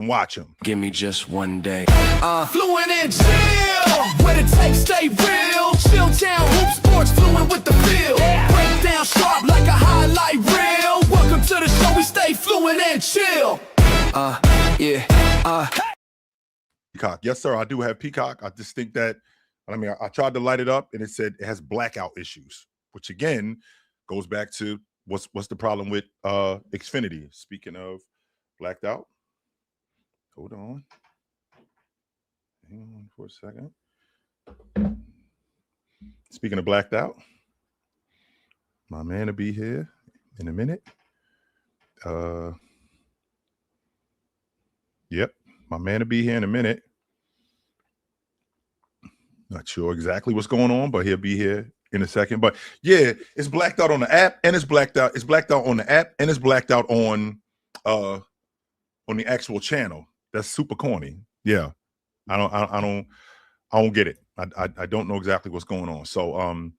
Watch him. Give me just one day. Fluent and chill. What it takes, stay real. Chill town, hoop sports, fluent with the feel. Break down sharp like a highlight reel. Welcome to the show, we stay fluent and chill. Peacock. Yes, sir. I do have Peacock. I just think that, I tried to light it up and it said it has blackout issues, which again goes back to what's the problem with Xfinity. Speaking of blacked out. Hold on. Hang on for a second. Speaking of blacked out, my man will be here in a minute. Yep, my man will be here in a minute. Not sure exactly what's going on, but he'll be here in a second. But yeah, it's blacked out on the app, and it's blacked out. It's blacked out on the app, and it's blacked out on the actual channel. That's super corny. Yeah, I don't get it. I don't know exactly what's going on. So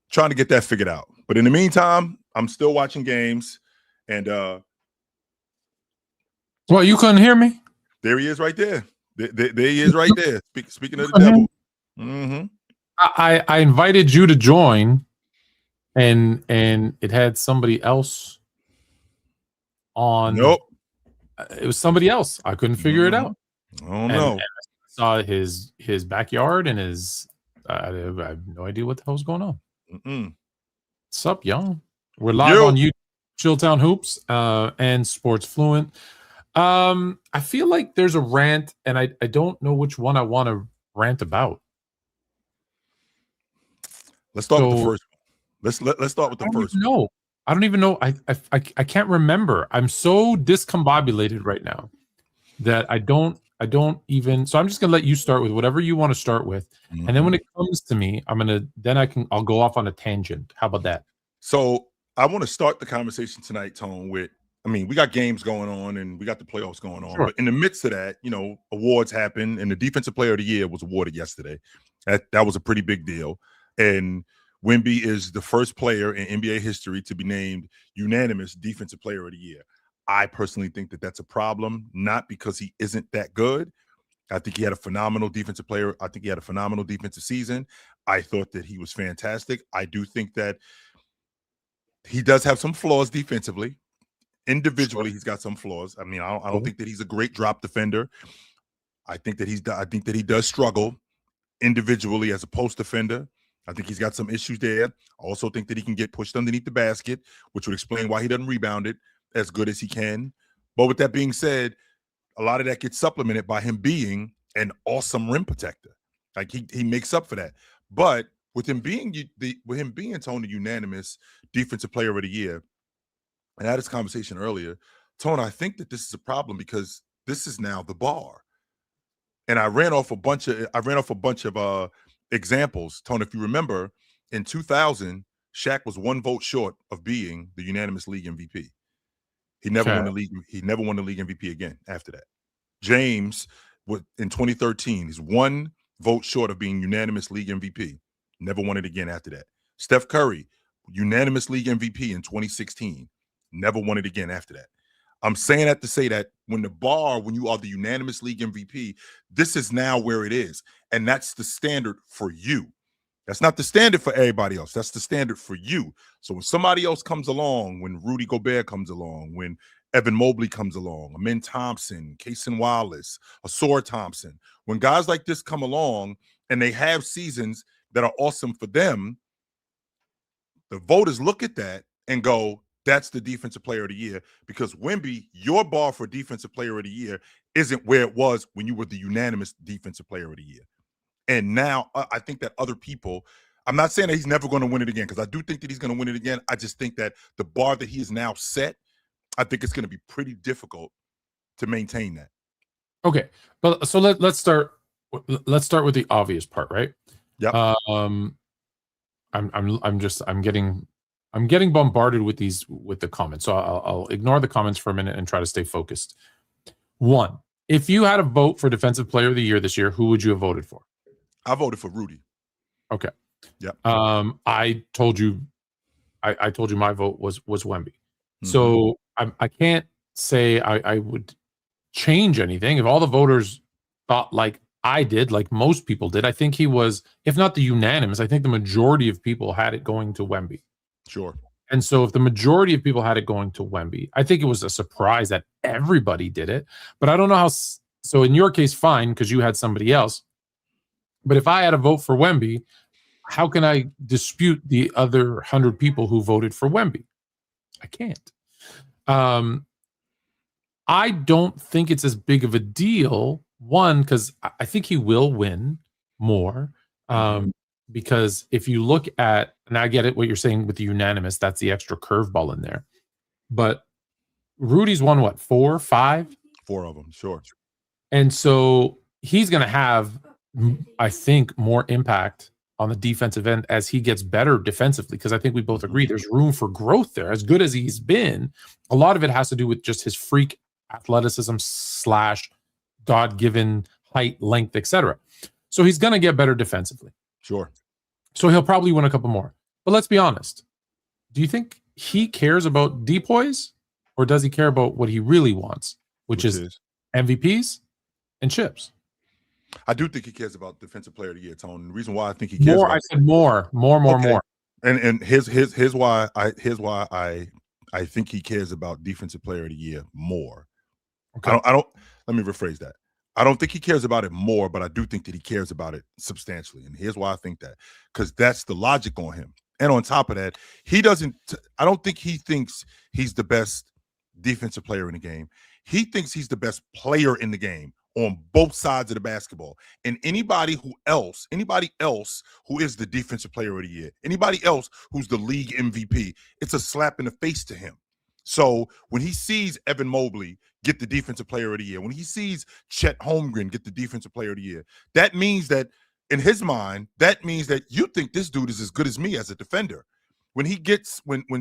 trying to get that figured out. But in the meantime, I'm still watching games. And well, you couldn't hear me? There he is right there. There he is right there. Speaking of the devil. Mm-hmm. I invited you to join, and it had somebody else on. Nope. It was somebody else. I couldn't figure it out. Oh no! And I saw his backyard and his. I have no idea what the hell's going on. What's up, young? We're live on YouTube, Chilltown Hoops, and Sports Fluent. I feel like there's a rant, and I don't know which one I want to rant about. Let's start with the first one. Let's start with the first one. No. I don't even know. I can't remember. I'm so discombobulated right now that I don't even. So I'm just gonna let you start with whatever you want to start with, and then when it comes to me, I'll go off on a tangent. How about that? So I want to start the conversation tonight, Tone. We got games going on and we got the playoffs going on, but in the midst of that, awards happen, and the Defensive Player of the Year was awarded yesterday. That was a pretty big deal, and Wemby is the first player in NBA history to be named unanimous Defensive Player of the Year. I personally think that that's a problem, not because he isn't that good. I think he had a phenomenal defensive player. I think he had a phenomenal defensive season. I thought that he was fantastic. I do think that he does have some flaws defensively. Individually, he's got some flaws. I don't think that he's a great drop defender. I think that he does struggle individually as a post defender. I think he's got some issues there. I also think that he can get pushed underneath the basket, which would explain why he doesn't rebound it as good as he can. But with that being said, a lot of that gets supplemented by him being an awesome rim protector. Like he makes up for that. But with him being Tony unanimous Defensive Player of the Year, and I had this conversation earlier, Tony, I think that this is a problem because this is now the bar. And I ran off a bunch of examples. Tony, if you remember, in 2000, Shaq was one vote short of being the unanimous league MVP. He never won the league. He never won the league MVP again after that. James, in 2013, he's one vote short of being unanimous league MVP. Never won it again after that. Steph Curry, unanimous league MVP in 2016. Never won it again after that. I'm saying that to say that when you are the unanimous league MVP, this is now where it is. And that's the standard for you. That's not the standard for everybody else. That's the standard for you. So when somebody else comes along, when Rudy Gobert comes along, when Evan Mobley comes along, Amin Thompson, Cason Wallace, Asor Thompson, when guys like this come along and they have seasons that are awesome for them, the voters look at that and go, that's the Defensive Player of the Year, because Wemby, your bar for Defensive Player of the Year isn't where it was when you were the unanimous Defensive Player of the Year. And now I think that other people, I'm not saying that he's never going to win it again, because I do think that he's going to win it again. I just think that the bar that he is now set, I think it's going to be pretty difficult to maintain that. Okay, but so let's start. Let's start with the obvious part, right? Yeah. I'm getting bombarded with the comments, so I'll ignore the comments for a minute and try to stay focused. One, if you had a vote for Defensive Player of the Year this year, who would you have voted for? I voted for Rudy. Okay. Yeah. I told you my vote was Wemby. Mm-hmm. So I can't say I would change anything, if all the voters thought like I did, like most people did, I think he was, if not the unanimous, I think the majority of people had it going to Wemby. Sure. And so if the majority of people had it going to Wemby, I think it was a surprise that everybody did it. But I don't know how. So in your case, fine, because you had somebody else. But if I had a vote for Wemby, how can I dispute the other 100 people who voted for Wemby? I can't. I don't think it's as big of a deal. One, because I think he will win more. Because if you look at, and I get it, what you're saying with the unanimous, that's the extra curveball in there. But Rudy's won what, 4, 5? 4 of them, sure. And so he's going to have, I think, more impact on the defensive end as he gets better defensively, because I think we both agree there's room for growth there. As good as he's been, a lot of it has to do with just his freak athleticism / God-given height, length, etc. So he's going to get better defensively. Sure. So he'll probably win a couple more. But let's be honest. Do you think he cares about DPOYs, or does he care about what he really wants, which is MVPs and chips? I do think he cares about Defensive Player of the Year, Tone. The reason why I think he cares more, I said more. And here's why I think he cares about Defensive Player of the Year more. Okay. I don't. Let me rephrase that. I don't think he cares about it more, but I do think that he cares about it substantially. And here's why I think that, because that's the logic on him. And on top of that, I don't think he thinks he's the best defensive player in the game. He thinks he's the best player in the game on both sides of the basketball. And anybody else who is the Defensive Player of the Year, anybody else who's the league MVP, it's a slap in the face to him. So when he sees Evan Mobley get the Defensive Player of the Year, when he sees Chet Holmgren get the Defensive Player of the Year, that means that in his mind, that means that you think this dude is as good as me as a defender. When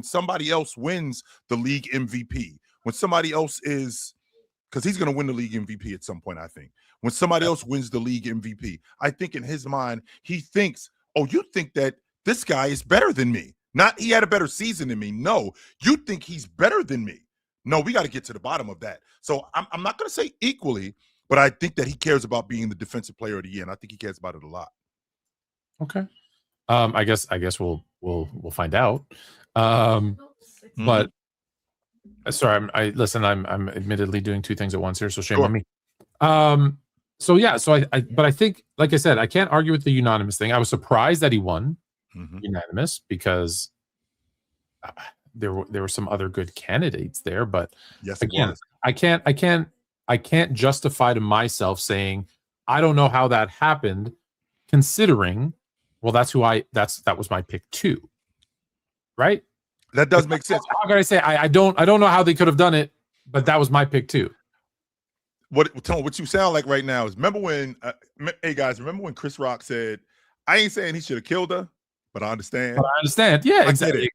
somebody else wins the league MVP, when somebody else is, because he's going to win the league MVP at some point, I think. When somebody else wins the league MVP, I think in his mind, he thinks, oh, you think that this guy is better than me. Not he had a better season than me. No, you think he's better than me. No, we got to get to the bottom of that. So I'm not going to say equally, but I think that he cares about being the Defensive Player of the Year, and I think he cares about it a lot. Okay. I guess we'll find out. But sorry, I'm admittedly doing 2 things at once here, so shame on me. But I think, like I said, I can't argue with the unanimous thing. I was surprised that he won unanimous, because there were some other good candidates there, but yes, again, I can't justify to myself saying I don't know how that happened, considering, well, that was my pick 2, right? That does make sense. How can I say I don't know how they could have done it, but that was my pick 2. Tone, what you sound like right now is, remember when Chris Rock said, I ain't saying he should have killed her, but I understand. Yeah, exactly.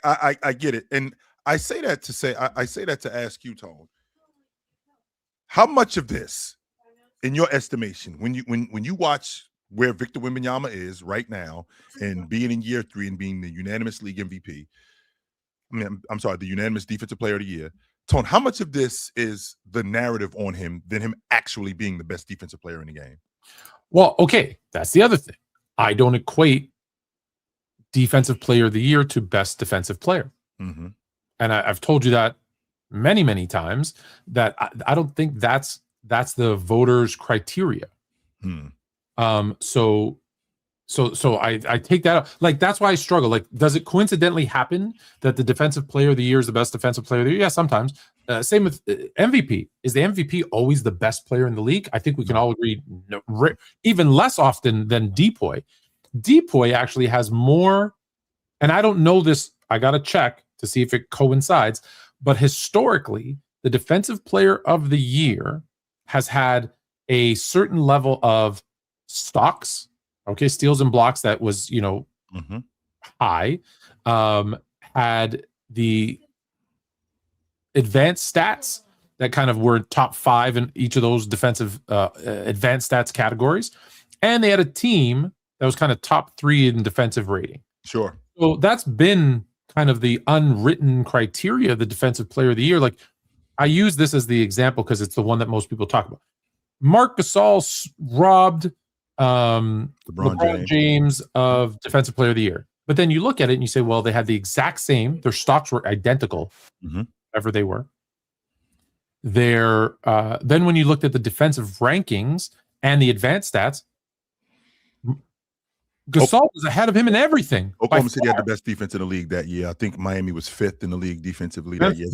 I get it. And I say that to ask you, Tone, how much of this, in your estimation, when you watch where Victor Wembanyama is right now and being in year 3 and being the unanimous league MVP, the unanimous Defensive Player of the Year, Tone, how much of this is the narrative on him than him actually being the best defensive player in the game? Well, okay, that's the other thing. I don't equate Defensive Player of the Year to best defensive player. And I've told you that many, many times, that I don't think that's the voters' criteria. So I take that out. Like, that's why I struggle. Like, does it coincidentally happen that the Defensive Player of the Year is the best defensive player of the year? Yeah, sometimes. Same with MVP. Is the MVP always the best player in the league? I think we can all agree, even less often than DPOY. DPOY actually has more, and I don't know this, I got to check to see if it coincides, but historically, the Defensive Player of the Year has had a certain level of stocks, steals and blocks that was, high, had the advanced stats that kind of were top 5 in each of those defensive advanced stats categories. And they had a team that was kind of top 3 in defensive rating. Sure. So that's been kind of the unwritten criteria of the Defensive Player of the Year. Like, I use this as the example because it's the one that most people talk about. Marc Gasol robbed LeBron James of Defensive Player of the Year. But then you look at it and you say, well, they had the exact same. Their stocks were identical, whatever they were. Then when you looked at the defensive rankings and the advanced stats, Gasol was ahead of him in everything. Oklahoma City had the best defense in the league that year. I think Miami was 5th in the league defensively that year.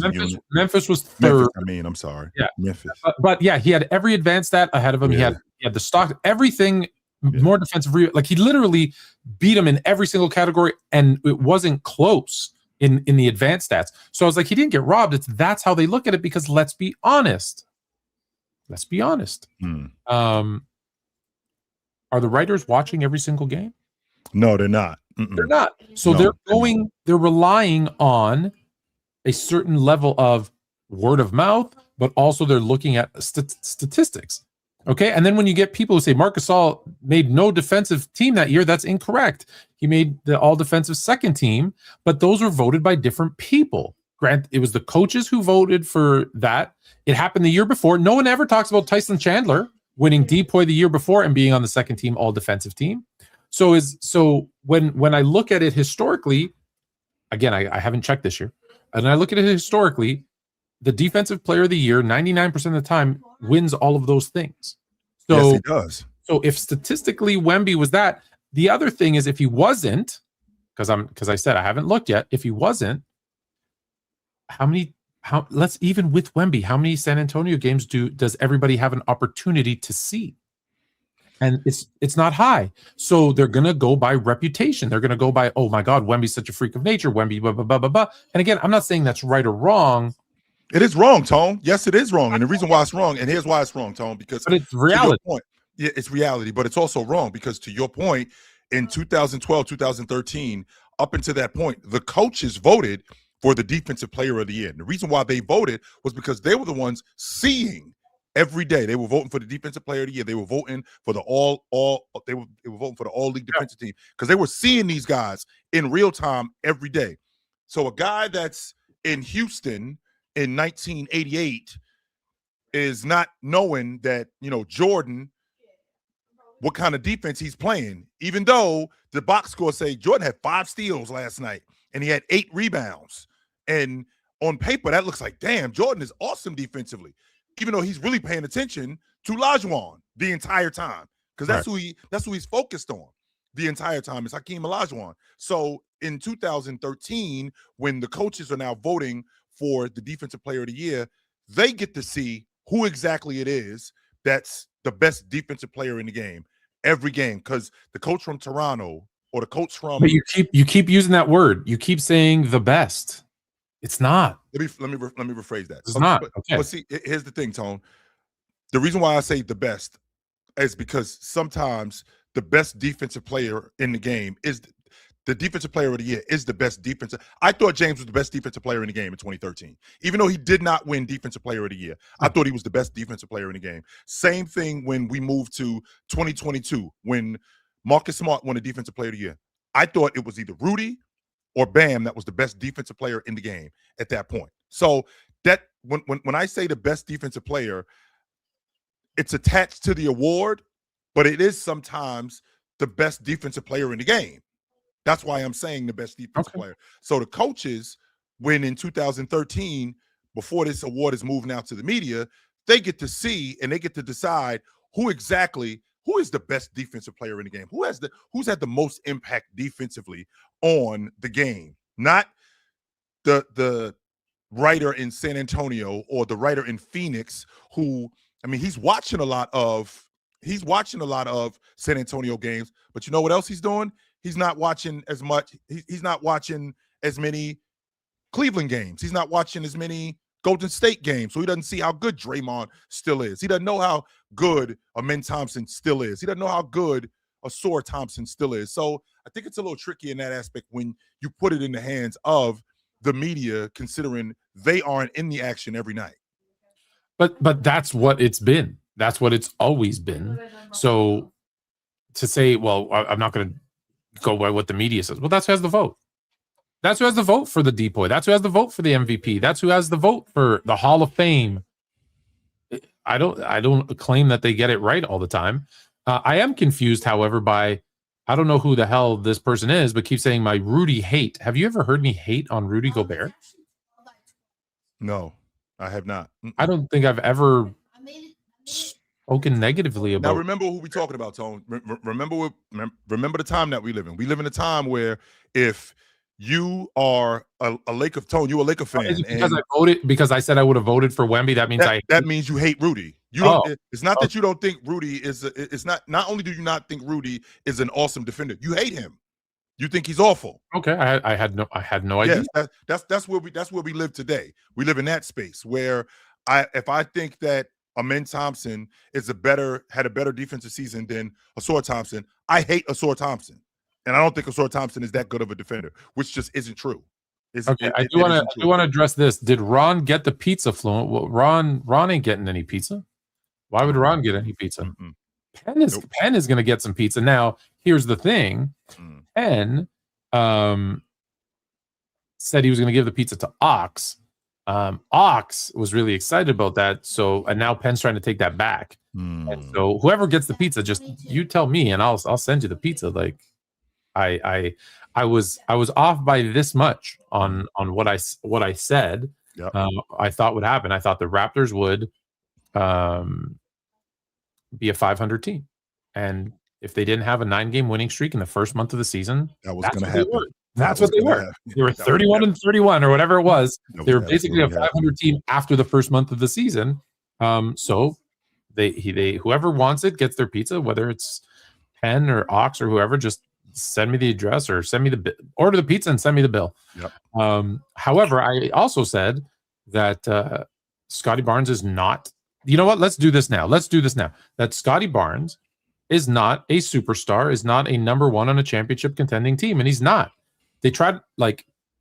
Memphis was 3rd. I'm sorry. Yeah. Memphis. But yeah, he had every advanced stat ahead of him. Yeah. He had the stock, everything, more defensive. Like he literally beat him in every single category, and it wasn't close in the advanced stats. So I was like, he didn't get robbed. That's how they look at it, because let's be honest. Are the writers watching every single game? No, they're not. They're not. So they're relying on a certain level of word of mouth, but also they're looking at statistics. Okay. And then when you get people who say Marc Gasol made no defensive team that year, that's incorrect. He made the all defensive second team, but those were voted by different people. Grant, it was the coaches who voted for that. It happened the year before. No one ever talks about Tyson Chandler winning DPOY the year before and being on the second team all defensive team. So when I look at it historically, again, I haven't checked this year, and I look at it historically, the defensive player of the year, 99% of the time, wins all of those things. So, yes, he does. So if statistically Wemby was that, the other thing is if he wasn't, because I said I haven't looked yet, if he wasn't, let's even with Wemby, how many San Antonio games does everybody have an opportunity to see? And it's not high. So they're going to go by reputation. They're going to go by, oh my God, Wemby's such a freak of nature. Wemby, blah, blah, blah, blah, blah. And again, I'm not saying that's right or wrong. It is wrong, Tone. Yes, it is wrong. And the reason why it's wrong, and here's why it's wrong, Tone, because it's reality. Yeah, it's reality, but it's also wrong because to your point, in 2012, 2013, up until that point, the coaches voted for the defensive player of the year. And the reason why they voted was because they were the ones seeing every day. They were voting for the defensive player of the year. They were voting for the they were voting for the all-league defensive team because they were seeing these guys in real time every day. So a guy that's in Houston in 1988 is not knowing that, Jordan, what kind of defense he's playing, even though the box score say Jordan had 5 steals last night and he had 8 rebounds. And on paper, that looks like, damn, Jordan is awesome defensively, even though he's really paying attention to Olajuwon the entire time, because that's who he's focused on the entire time is Hakeem Olajuwon. So in 2013, when the coaches are now voting for the defensive player of the year, they get to see who exactly it is that's the best defensive player in the game every game, because the coach from Toronto or the coach from— But you keep using that word. You keep saying the best. It's not. Let me rephrase that. It's not. Okay. But see, here's the thing, Tone. The reason why I say the best is because sometimes the best defensive player in the game is the defensive player of the year is the best defensive. I thought James was the best defensive player in the game in 2013. Even though he did not win defensive player of the year, I thought he was the best defensive player in the game. Same thing when we moved to 2022, when Marcus Smart won the defensive player of the year. I thought it was either Rudy or Bam that was the best defensive player in the game at that point. So that when I say the best defensive player, it's attached to the award, but it is sometimes the best defensive player in the game. That's why I'm saying the best defensive player. So the coaches, when in 2013, before this award is moving out to the media, they get to see and they get to decide who is the best defensive player in the game, who's had the most impact defensively on the game, not the writer in San Antonio or the writer in Phoenix who, I mean, he's watching a lot of San Antonio games, but you know what else he's doing? He's not watching as much. He's not watching as many Cleveland games. He's not watching as many Golden State games. So he doesn't see how good Draymond still is. He doesn't know how good Amen Thompson still is. He doesn't know how good Ausar Thompson still is. So I think it's a little tricky in that aspect when you put it in the hands of the media, considering they aren't in the action every night. But that's what it's been. That's what it's always been. So to say, well, I'm not going to go by what the media says. Well, that's who has the vote. That's who has the vote for the DPOY. That's who has the vote for the MVP. That's who has the vote for the Hall of Fame. I don't claim that they get it right all the time. I am confused, however, by I don't know who the hell this person is, but keep saying my Rudy hate. Have you ever heard me hate on Rudy Gobert? No, I have not. I don't think I've ever spoken negatively about. Now remember who we talking about, Tone. Remember the time that we live in. We live in a time where if you are a Laker Tone, you a Laker fan. Is it because I voted because I said I would have voted for Wemby? That means that means you hate Rudy. You don't. It's not that you don't think Rudy is. It's not. Not only do you not think Rudy is an awesome defender, you hate him. You think he's awful. Okay, I had no idea. Yes, that's where we live today. We live in that space where if I think that Amen Thompson had a better defensive season than Ausar Thompson, I hate Ausar Thompson. And I don't think Ausar Thompson is that good of a defender, which just isn't true. I do want to address this. Did Ron get the pizza, Fluent? Well, Ron ain't getting any pizza. Why would Ron get any pizza? Mm-mm. Penn is going to get some pizza. Now, here's the thing. Penn said he was going to give the pizza to Ox. Ox was really excited about that. And now Penn's trying to take that back. And so whoever gets the pizza, just you tell me, and I'll send you the pizza. Like I was off by this much on what I said. Yep. I thought would happen. I thought the Raptors would be a 500 team, and if they didn't have a 9-game winning streak in the first month of the season, that was going to happen. That's what they were. They were 31-31 or whatever it was. They were basically a 500 team after the first month of the season. So they whoever wants it gets their pizza, whether it's Penn or Ox or whoever. Just send me the address or send me order the pizza and send me the bill. Yep. However, I also said that Scottie Barnes is not. You know what? Let's do this now. That Scottie Barnes is not a superstar, is not a number one on a championship contending team, and he's not. They tried,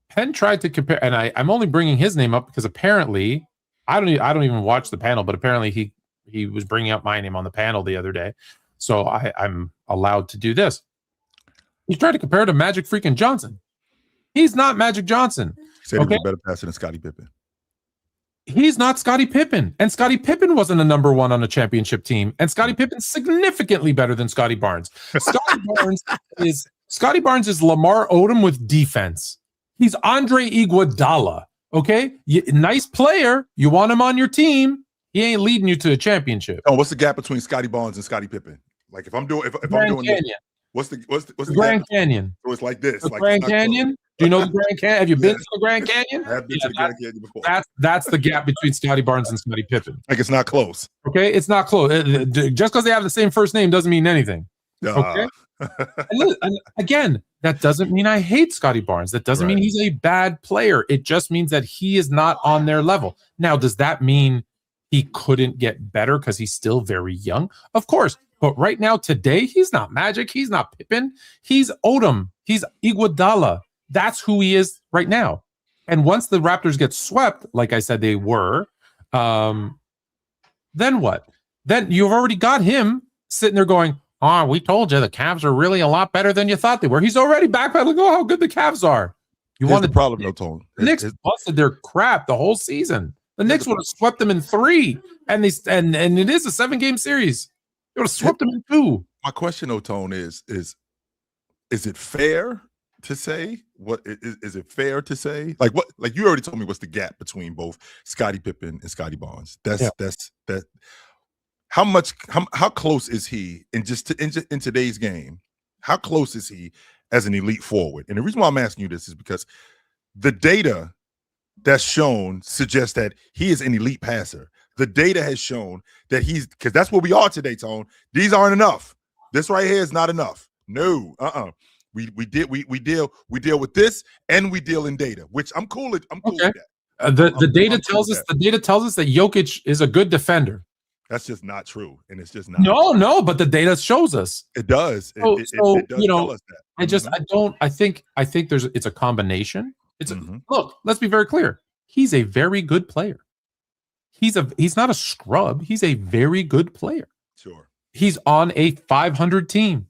Penn tried to compare, and I'm only bringing his name up because apparently I don't even watch the panel, but apparently he was bringing up my name on the panel the other day, so I'm allowed to do this. He tried to compare to Magic freaking Johnson. He's not Magic Johnson. He said he was a better passer than Scottie Pippen. He's not Scottie Pippen, and Scottie Pippen wasn't a number one on a championship team, and Scottie Pippen's significantly better than Scottie Barnes. Scottie Barnes is Lamar Odom with defense. He's Andre Iguodala. Okay, nice player. You want him on your team. He ain't leading you to a championship. Oh, what's the gap between Scottie Barnes and Scottie Pippen? Like if I'm doing this, what's the Grand Canyon? So it's like this. The Grand Canyon. Do you know the Grand Canyon? Have you been to the Grand Canyon? I have been to the Grand Canyon before. That's the gap between Scottie Barnes and Scottie Pippen. Like it's not close. Okay, it's not close. Just because they have the same first name doesn't mean anything. Okay. And again, that doesn't mean I hate Scottie Barnes. That doesn't mean he's a bad player. It just means that he is not on their level. Now, does that mean he couldn't get better because he's still very young? Of course. But right now, today, he's not Magic. He's not Pippen. He's Odom. He's Iguodala. That's who he is right now. And once the Raptors get swept, like I said they were, then what? Then you've already got him sitting there going, oh, we told you the Cavs are really a lot better than you thought they were. He's already backpedaling. Oh, how good the Cavs are. Here's the problem, no, Tone. The Knicks busted their crap the whole season. The Knicks would have swept them in 3, and it is a 7-game series. They would have swept them in 2. My question, though, Tone, is it fair to say is it fair to say like you already told me what's the gap between both Scottie Pippen and Scottie Barnes? That's how close is he in today's game? How close is he as an elite forward? And the reason why I'm asking you this is because the data that's shown suggests that he is an elite passer. The data has shown that because that's what we are today, Tone. These aren't enough. This right here is not enough. No, We deal with this, and we deal in data, which I'm cool with. I'm cool with that. The data tells us that Jokic is a good defender. That's just not true, and it's just not. No, but the data shows us. It does. So, it does tell us that. I think it's a combination. Look, let's be very clear. He's a very good player. He's not a scrub. He's a very good player. Sure. He's on a 500 team.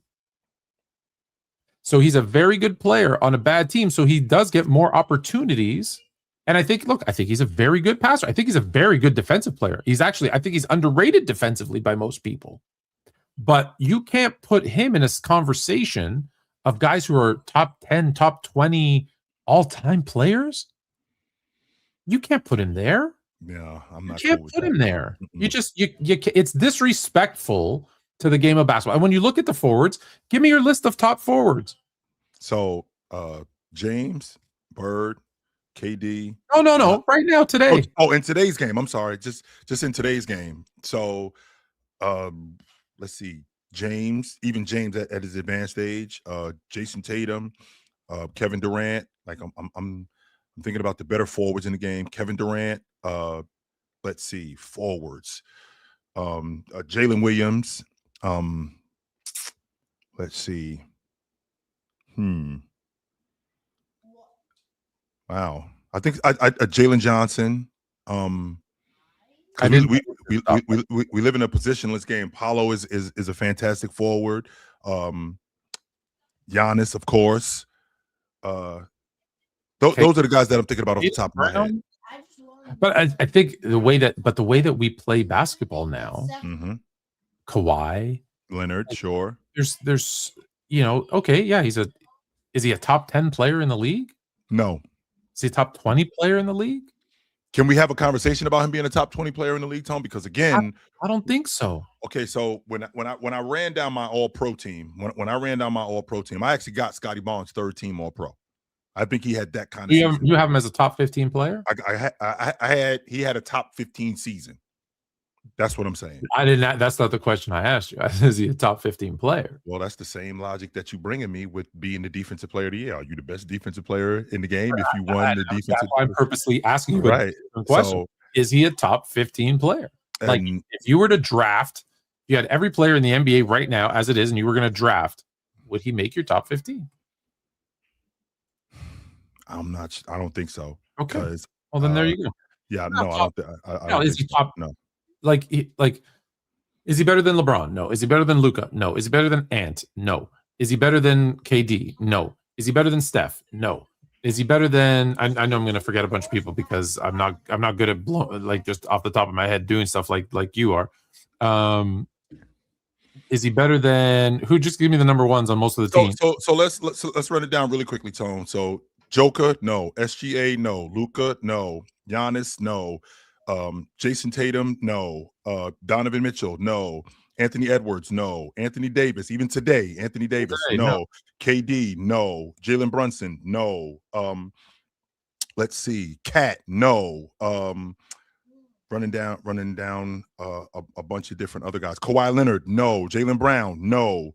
So he's a very good player on a bad team. So he does get more opportunities. And I think he's a very good passer. I think he's a very good defensive player. I think he's underrated defensively by most people. But you can't put him in a conversation of guys who are top 10, top 20 all-time players. You can't put him there. Yeah, I'm not. You can't put him there. Mm-hmm. It's disrespectful to the game of basketball. And when you look at the forwards, give me your list of top forwards. So, James, Bird, KD. No. Right now, today. In today's game. I'm sorry. Just in today's game. So, let's see. James at his advanced age. Jason Tatum, Kevin Durant. Like I'm thinking about the better forwards in the game. Kevin Durant. Let's see. Forwards. Jalen Williams. Let's see. Wow. I think I Jalen Johnson. We live in a positionless game. Paulo is a fantastic forward. Giannis, of course. Those are the guys that I'm thinking about off the top of my head. But I think the way that we play basketball now, Kawhi, Leonard, sure. There's okay, yeah, is he a top 10 player in the league? No. Is he a top 20 player in the league? Can we have a conversation about him being a top 20 player in the league, Tom? Because again, I don't think so. Okay, so when I ran down my All-Pro team, when I ran down my All-Pro team, I actually got Scottie Barnes third team All-Pro. I think he had that kind of season. You have him as a top 15 player? He had a top 15 season. That's what I'm saying. That's not the question I asked you. Is he a top 15 player? Well, that's the same logic that you bringing me with being the defensive player of the year. Are you the best defensive player in the game if you won the defensive? That's why I'm purposely asking you right. a question. So, is he a top 15 player? Like, if you were to draft, you had every player in the NBA right now as it is, and you were going to draft, would he make your top 15? I don't think so. Okay. Well, then there you go. Yeah, no, I don't. Is he top? No. Like, is he better than LeBron? No. Is he better than Luka? No. Is he better than Ant? No. Is he better than KD? No. Is he better than Steph? No. Is he better than? I know I'm going to forget a bunch of people because I'm not good at just off the top of my head doing stuff like you are. Is he better than who? Just give me the number ones on most of the teams. So let's run it down really quickly, Tone. So Joker, no. SGA, no. Luka, no. Giannis, no. Jason Tatum, no. Donovan Mitchell, no. Anthony Edwards, no. Anthony Davis, even today, Anthony Davis, no. KD, no. Jalen Brunson, no. Let's see. Cat, no. Running down a bunch of different other guys. Kawhi Leonard, no. Jaylen Brown, no.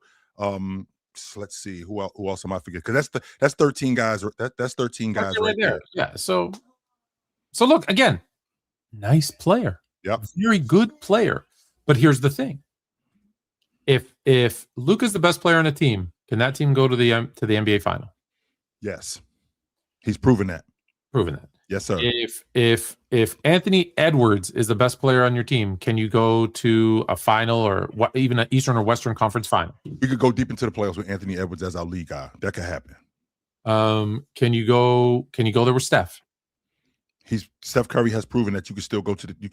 Let's see who else am I forgetting? Because that's 13 guys. That's 13 guys right there. Yeah. So look again. Nice player. Yep. Very good player. But here's the thing. If Luka's the best player on a team, can that team go to the NBA final? Yes. He's proven that. Yes, sir. If Anthony Edwards is the best player on your team, can you go to a final or even an Eastern or Western Conference final? We could go deep into the playoffs with Anthony Edwards as our lead guy. That could happen. Can you go there with Steph? Steph Curry has proven that you can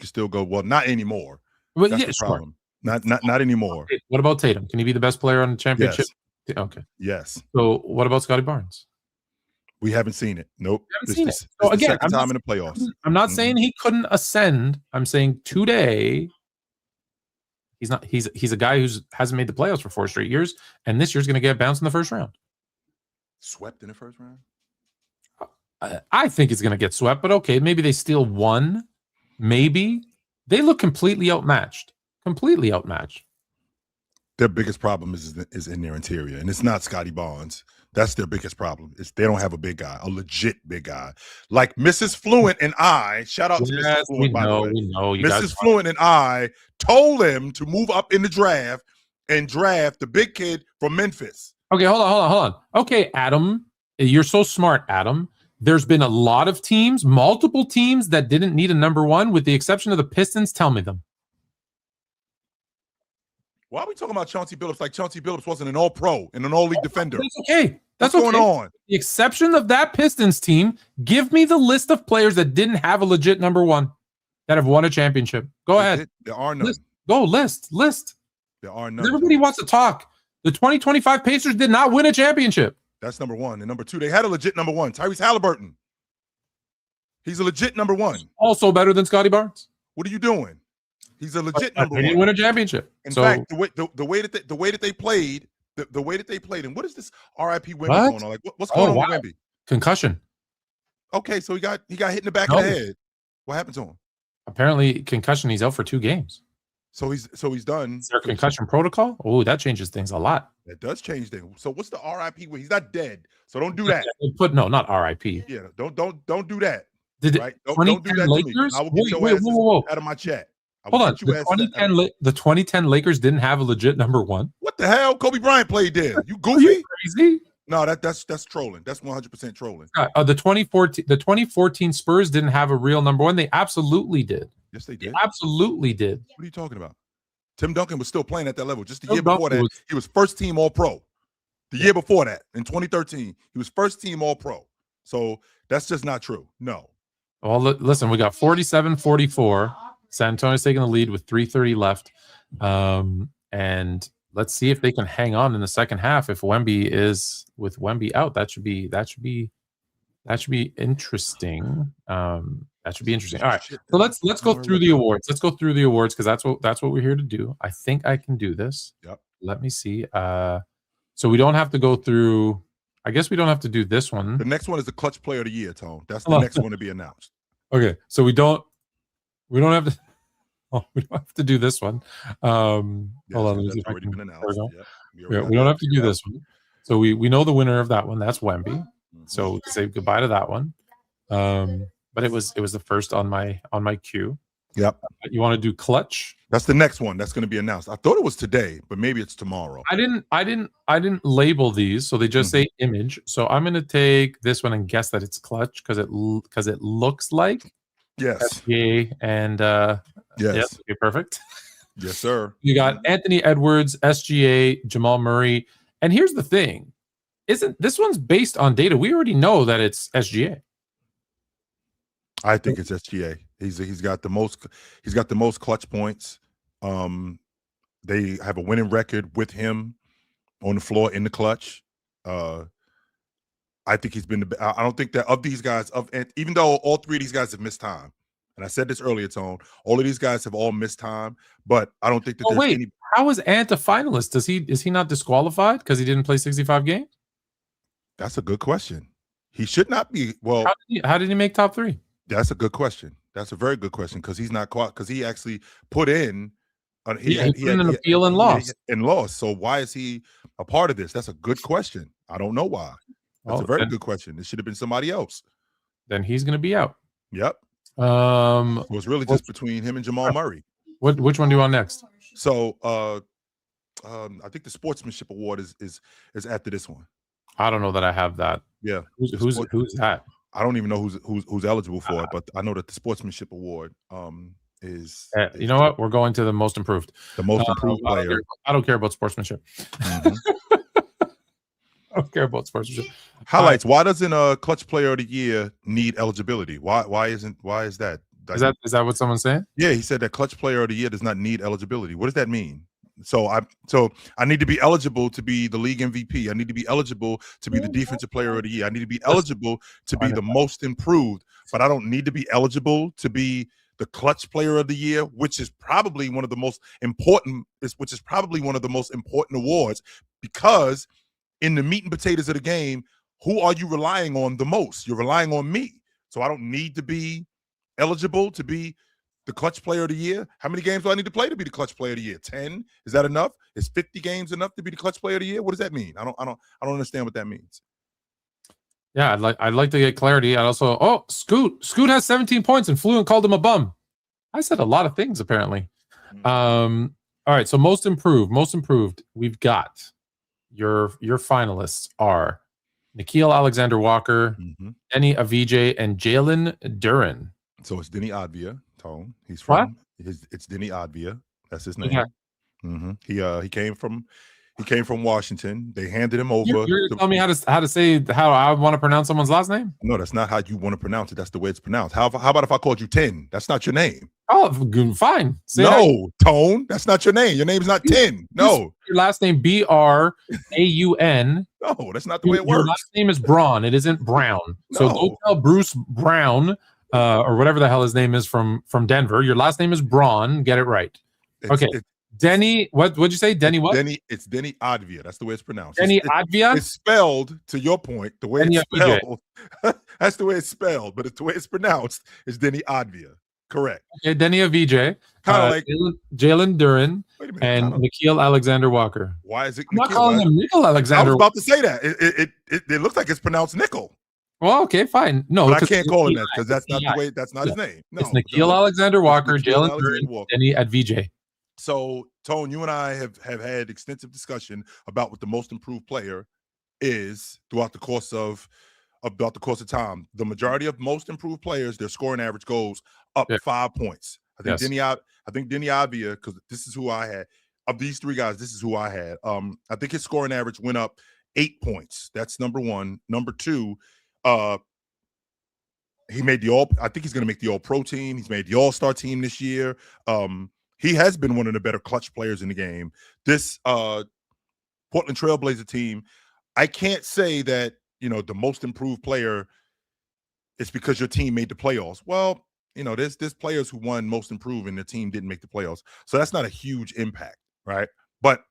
still go. Well, not anymore. Well, that's the problem. Not anymore. What about Tatum? Can he be the best player on the championship? Yes. Okay. Yes. So what about Scottie Barnes? We haven't seen it. Nope. This so again, second time in the playoffs. I'm not saying he couldn't ascend. I'm saying today he's not. He's a guy who hasn't made the playoffs for 4 straight years, and this year's going to get bounced in the first round. Swept in the first round. I think he's going to get swept, but okay, maybe they steal one. Maybe they look completely outmatched. Their biggest problem is in their interior, and it's not Scottie Barnes. That's their biggest problem. Is they don't have a big guy, a legit big guy. Like Mrs. Fluent and I, shout out to Mrs. Fluent, by the way. We know. Mrs. Fluent and I told him to move up in the draft and draft the big kid from Memphis. Okay, hold on. Okay, Adam, you're so smart, Adam. There's been a lot of teams, multiple teams that didn't need a number one, with the exception of the Pistons. Tell me them. Why are we talking about Chauncey Billups like Chauncey Billups wasn't an all-pro and an all-league defender? That's okay. That's What's going on? The exception of that Pistons team, give me the list of players that didn't have a legit number one that have won a championship. Go ahead. There are none. List. There are none. Everybody wants to talk. The 2025 Pacers did not win a championship. That's number one. And number two, they had a legit number one. Tyrese Halliburton. He's a legit number one. Also better than Scottie Barnes. What are you doing? He's a legit number one. They didn't win a championship. In fact, the way that they played, and what is this RIP Wemby going on? Like what's going on with Wemby? Concussion. Okay, so he got hit in the back of the head. What happened to him? Apparently concussion. He's out for 2 games. So he's done. Is there a concussion protocol? Oh, that changes things a lot. That does change things. So what's the RIP? He's not dead. So don't do that. No, not RIP. Yeah, don't do that. Right? Don't do that Lakers? to me. I will get your ass out of my chat. Hold on. The 2010 Lakers didn't have a legit number one. What the hell? Kobe Bryant played there. You goofy? Are you crazy? No, that's trolling. That's 100% trolling. The 2014 Spurs didn't have a real number one. They absolutely did. Yes, they did. They absolutely did. What are you talking about? Tim Duncan was still playing at that level. Just the year before that, he was first team All-Pro. The year before that, in 2013, he was first team All-Pro. So that's just not true. No. Well, listen, we got 47-44. San Antonio's taking the lead with 3:30 left. And let's see if they can hang on in the second half. If Wemby out, that should be interesting. That should be interesting. All right. So let's go through the awards. Let's go through the awards because that's what we're here to do. I think I can do this. Yep. Let me see. So we don't have to go through. I guess we don't have to do this one. The next one is the Clutch Player of the Year, Tone. That's the next one to be announced. Okay. So we don't have to. Oh, we don't have to do this one. Hold on. That's already been announced. Yeah, we don't have to do this one. So we know the winner of that one. That's Wemby. So we can say goodbye to that one. But it was the first on my queue. Yep. You want to do Clutch? That's the next one that's going to be announced. I thought it was today, but maybe it's tomorrow. I didn't label these, so they just say image. So I'm going to take this one and guess that it's Clutch because it looks like SGA and yes. Okay, perfect. Yes, sir. You got Anthony Edwards, SGA, Jamal Murray, and here's the thing: this one's based on data? We already know that it's SGA. I think it's SGA. He's got the most clutch points. They have a winning record with him on the floor in the clutch. I think he's been I don't think that of these guys, even though all three of these guys have missed time, and I said this earlier, Tone, all of these guys have all missed time, but I don't think that there's any. How is Ant a finalist? Is he not disqualified because he didn't play 65 games? That's a good question. He should not be. Well, how did he make top 3? That's a good question. That's a very good question because he's not caught because he actually put in. He put in an appeal and lost. So why is he a part of this? That's a good question. I don't know why. That's a very good question. It should have been somebody else. Then he's going to be out. Yep. It was really just between him and Jamal Murray. Which one do you want next? So I think the sportsmanship award is after this one. I don't know that I have that. Yeah. Who's that? I don't even know who's eligible for it, but I know that the sportsmanship award is. You know what? We're going to the most improved. The most improved player. I don't care about sportsmanship. Mm-hmm. I don't care about sportsmanship. Highlights. Why doesn't a clutch player of the year need eligibility? Why is that? Is that what someone's saying? Yeah, he said that clutch player of the year does not need eligibility. What does that mean? So I need to be eligible to be the league MVP. I need to be eligible to be the defensive player of the year. I need to be eligible to be the most improved, but I don't need to be eligible to be the clutch player of the year, which is probably one of the most important awards, because in the meat and potatoes of the game, who are you relying on the most? You're relying on me. So I don't need to be eligible to be the clutch player of the year. How many games do I need to play to be the clutch player of the year? 10? Is that enough? Is 50 games enough to be the clutch player of the year? What does that mean? I don't understand what that means. Yeah, I'd like to get clarity. I'd also Scoot has 17 points and Fluent called him a bum. I said a lot of things apparently. All right, so most improved. We've got your finalists are Nickeil Alexander-Walker, Denny Avdija, and Jalen Duren. So it's Denny Avdija. Tone. It's Denny Avdija. That's his name. Yeah. He came from He came from Washington. They handed him over. You're telling me how to say how I want to pronounce someone's last name? No, that's not how you want to pronounce it. That's the way it's pronounced. How about if I called you 10? That's not your name. Oh, fine. No, Tone. That's not your name. Your name's not 10. No. Your last name Braun. No, that's not the way it works. Your last name is Braun. It isn't Brown. No. So go tell Bruce Brown, or whatever the hell his name is from Denver. Your last name is Braun. Get it right. Okay. Denny, what'd you say? Denny what? It's Denny Advia. That's the way it's pronounced. Denny Advia? It's spelled, to your point, the way it's spelled. That's the way it's spelled, but it's the way it's pronounced is Denny Advia. Correct. Okay, Denny Avija. Kind of like Jalen Duren and Nickeil Alexander-Walker. Why is it? I'm not calling him Nickel Alexander. I was about to say that. It looks like it's pronounced Nickel. Well, okay, fine. No, but I can't call him that because that's not the way. That's not his name. No, it's Nickeil Alexander-Walker, Jalen Duren, Denny Advija. So, Tone, you and I have had extensive discussion about what the most improved player is throughout the course of time. The majority of most improved players, their scoring average goes up 5 points. I think Denny Avia, because this is who I had. Of these three guys, this is who I had. I think his scoring average went up 8 points. That's number one. Number two, he made I think he's going to make the All-Pro team. He's made the All-Star team this year. He has been one of the better clutch players in the game. This Portland Trailblazer team, I can't say that, the most improved player is because your team made the playoffs. Well, there's players who won most improved and their team didn't make the playoffs. So that's not a huge impact, right? But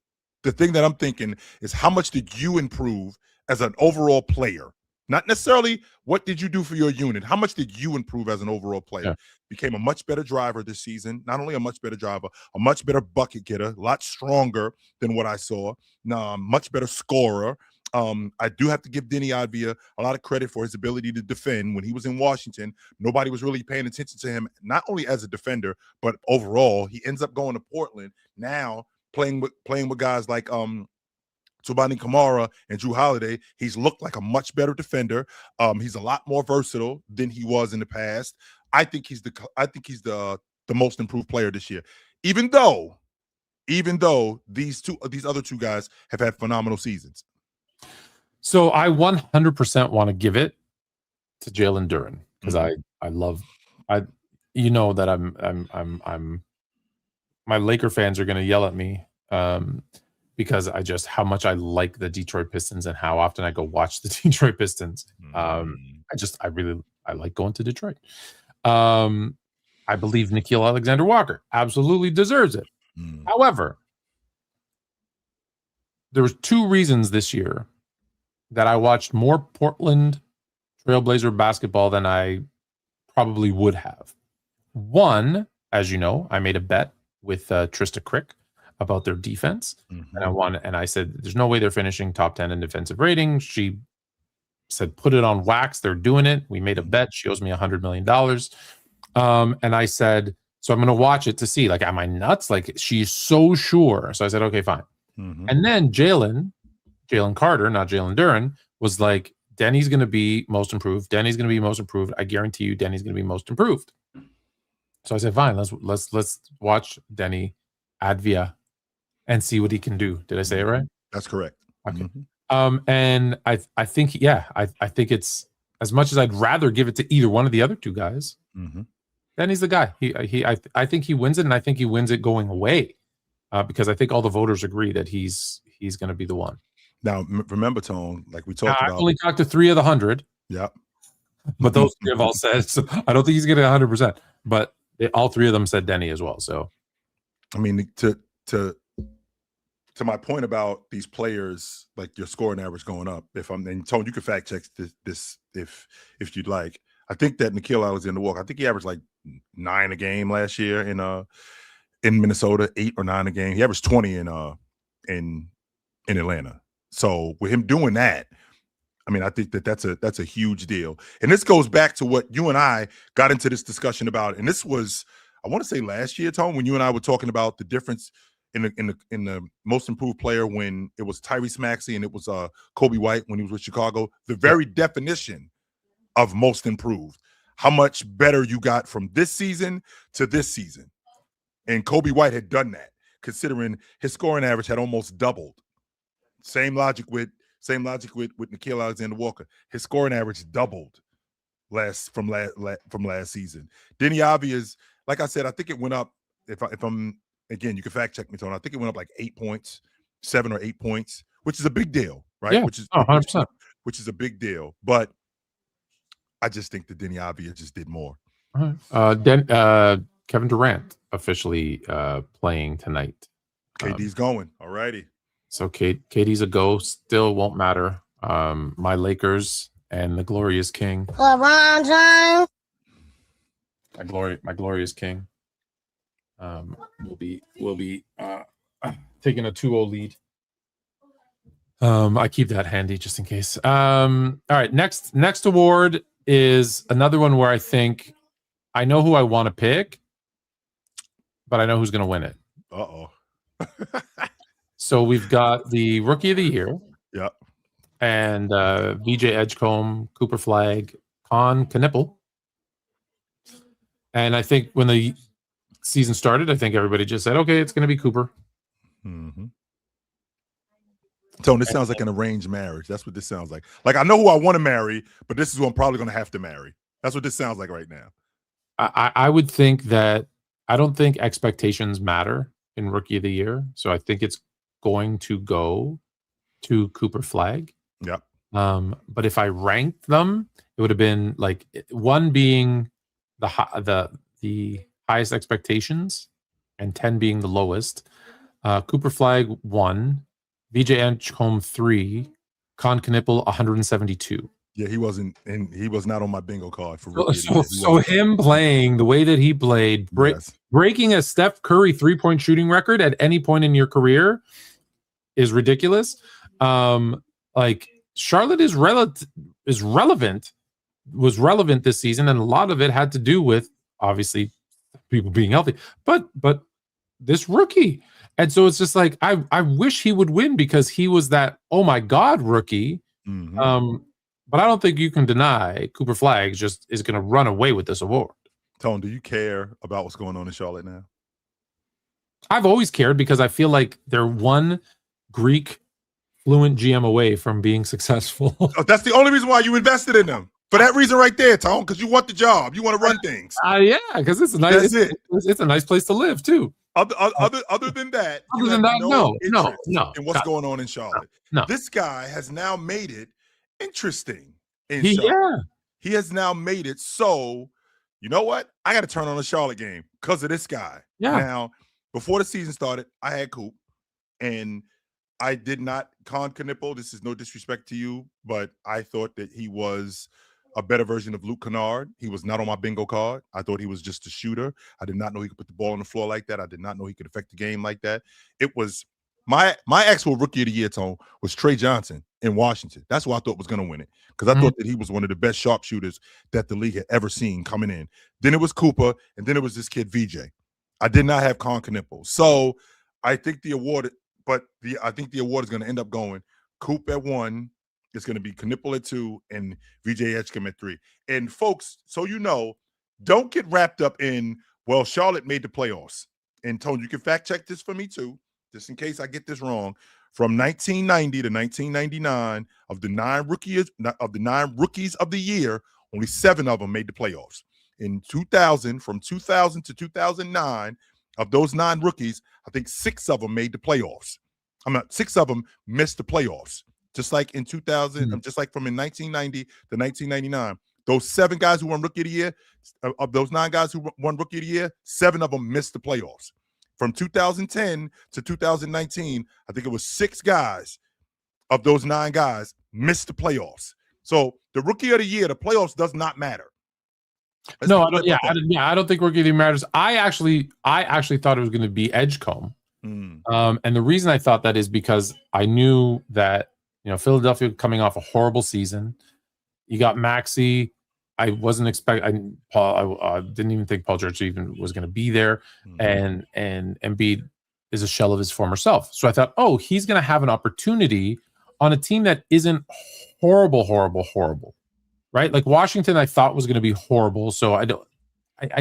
the thing that I'm thinking is how much did you improve as an overall player? Not necessarily what did you do for your unit. How much did you improve as an overall player? Yeah. Became a much better driver this season. Not only a much better driver, a much better bucket getter, a lot stronger than what I saw. Much better scorer. I do have to give Denny Advia a lot of credit for his ability to defend. When he was in Washington, nobody was really paying attention to him, not only as a defender, but overall. He ends up going to Portland now, playing with guys like Toumani Camara and Jrue Holiday. He's looked like a much better defender. He's a lot more versatile than he was in the past. I think he's the most improved player this year. Even though these other two guys have had phenomenal seasons. So I 100% want to give it to Jalen Duren because I love that I'm my Laker fans are going to yell at me because how much I like the Detroit Pistons and how often I go watch the Detroit Pistons. I like going to Detroit. I believe Nickeil Alexander-Walker absolutely deserves it. However, there was 2 reasons this year that I watched more Portland Trailblazer basketball than I probably would have. One, as you know, I made a bet with Trista Crick about their defense, and I said, "There's no way they're finishing top 10 in defensive rating." She said, "Put it on wax. They're doing it." We made a bet. She owes me $100 million, and I said, "So I'm going to watch it to see. Like, am I nuts? Like, she's so sure." So I said, "Okay, fine." And then Jalen Carter, not Jalen Duren, was like, Denny's going to be most improved. Denny's going to be most improved. I guarantee you Denny's going to be most improved. So I said, fine, let's watch Denny Advia and see what he can do. Did I say it right? That's correct. Okay. And I think it's, as much as I'd rather give it to either one of the other two guys, Denny's the guy. I think he wins it, and I think he wins it going away because I think all the voters agree that he's going to be the one. Now, remember, Tone, like we talked about. I only talked to 3 of the 100. Yeah. But those 3 have all said, so I don't think he's getting 100%. But all 3 of them said Denny as well. So, I mean, to my point about these players, like your scoring average going up. And Tone, you can fact check this if you'd like. I think that Nickeil Alexander-Walker, I think he averaged like 9 a game last year in Minnesota, 8 or 9 a game. He averaged 20 in Atlanta. So with him doing that, I mean, I think that's a huge deal. And this goes back to what you and I got into this discussion about. And this was, I want to say last year, Tone, when you and I were talking about the difference in the most improved player when it was Tyrese Maxey and it was Kobe White when he was with Chicago. The very definition of most improved, how much better you got from this season to this season. And Kobe White had done that, considering his scoring average had almost doubled Same logic with Nikola Alexander Walker. His scoring average doubled from last season. Denny Avdija is, like I said, I think it went up. If I'm again, you can fact check me, Tony. I think it went up like 8 points, 7 or 8 points, which is a big deal, right? Yeah, which is 100%. Which is a big deal. But I just think that Denny Avdija just did more. Kevin Durant officially playing tonight. KD's going. All righty. So KD's a go. Still won't matter. My Lakers and the glorious King. LeBron James. My glorious King. Will be taking a 2-0 lead. I keep that handy just in case. All right, next award is another one where I think I know who I want to pick, but I know who's going to win it. Uh-oh. So we've got the Rookie of the Year. Yep. And VJ Edgecombe, Cooper Flag, Knipple. And I think when the season started, I think everybody just said, okay, it's going to be Cooper. Mm-hmm. Tone, this sounds like an arranged marriage. That's what this sounds like. Like, I know who I want to marry, but this is who I'm probably going to have to marry. That's what this sounds like right now. I would think that I don't think expectations matter in Rookie of the Year. So I think it's going to go to Cooper Flag. Yep. But if I ranked them, it would have been like 1 being the highest expectations and 10 being the lowest. Cooper Flag 1, VJ Edgecombe 3, Knipple 172. Yeah, he was not on my bingo card for Rookie. So him playing the way that he played, breaking a Steph Curry 3-point shooting record at any point in your career is ridiculous. Like Charlotte was relevant this season, and a lot of it had to do with obviously people being healthy. But this rookie, and so it's just like I wish he would win because he was that oh my god rookie. Mm-hmm. But I don't think you can deny Cooper Flag just is going to run away with this award. Tone, do you care about what's going on in Charlotte now? I've always cared because I feel like they're one Greek fluent GM away from being successful. Oh, that's the only reason why you invested in them. For that reason right there, Tone, because you want the job. You want to run things. Yeah, because it's a nice it's a nice place to live too. Other than that, no. In what's going on in Charlotte. No. This guy has now made it interesting in Charlotte. He has now made it so, you know what? I got to turn on a Charlotte game because of this guy. Yeah. Now, before the season started, I had Coop, and I did not Knipple. This is no disrespect to you, but I thought that he was a better version of Luke Kennard. He was not on my bingo card. I thought he was just a shooter. I did not know he could put the ball on the floor like that. I did not know he could affect the game like that. It was my actual Rookie of the Year, Tone, was Trey Johnson in Washington. That's who I thought was going to win it because I thought that he was one of the best sharpshooters that the league had ever seen coming in. Then it was Cooper, and then it was this kid VJ. I did not have Knipple. So I think the award, I think the award is going to end up going Coop at 1. It's going to be Knipple at 2 and VJ Edgecombe at 3. And folks, so you know, don't get wrapped up in, well, Charlotte made the playoffs. And Tone, you can fact check this for me too, just in case I get this wrong. From 1990 to 1999, of the nine rookies of the year, only 7 of them made the playoffs. In 2000, from 2000 to 2009, of those 9 rookies, I think 6 of them made the playoffs. 6 of them missed the playoffs. Just like in 2000, just like from in 1990 to 1999, those 7 guys who won Rookie of the Year, of those 9 guys who won Rookie of the Year, 7 of them missed the playoffs. From 2010 to 2019, I think it was 6 guys of those 9 guys missed the playoffs. So the Rookie of the Year, the playoffs does not matter. I don't think Rookie of the Year matters. I actually thought it was going to be Edgecombe. And the reason I thought that is because I knew that, you know, Philadelphia coming off a horrible season. You got Maxey. I wasn't expecting I didn't even think Paul George even was going to be there. And Embiid is a shell of his former self. So I thought, oh, he's going to have an opportunity on a team that isn't horrible. Right? Like Washington, I thought was going to be horrible. So I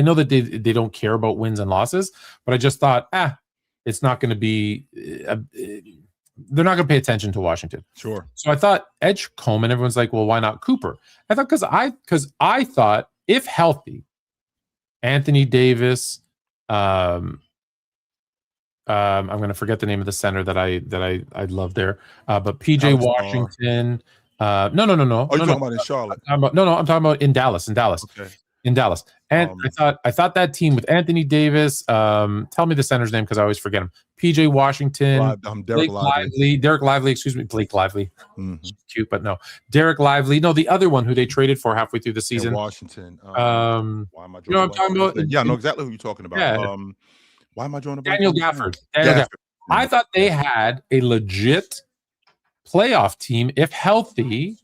know that they don't care about wins and losses, but I just thought, it's not going to be they're not going to pay attention to Washington. Sure. So I thought Edgecombe, and everyone's like, well, why not Cooper? I thought because I thought if healthy, Anthony Davis, I'm going to forget the name of the center that I love there, but PJ Washington. No. Oh, you're talking about in Charlotte? I'm talking about in Dallas. Okay. In Dallas. And I thought that team with Anthony Davis, tell me the center's name because I always forget him. PJ Washington, Derek Lively, excuse me, Blake Lively. Mm-hmm. Cute, but no. Derek Lively. No, the other one who they traded for halfway through the season. Washington. Why am I drawing I'm talking about? Yeah, I know exactly who you're talking about. Yeah. Why am I drawing a Daniel Gafford. I thought they had a legit playoff team if healthy.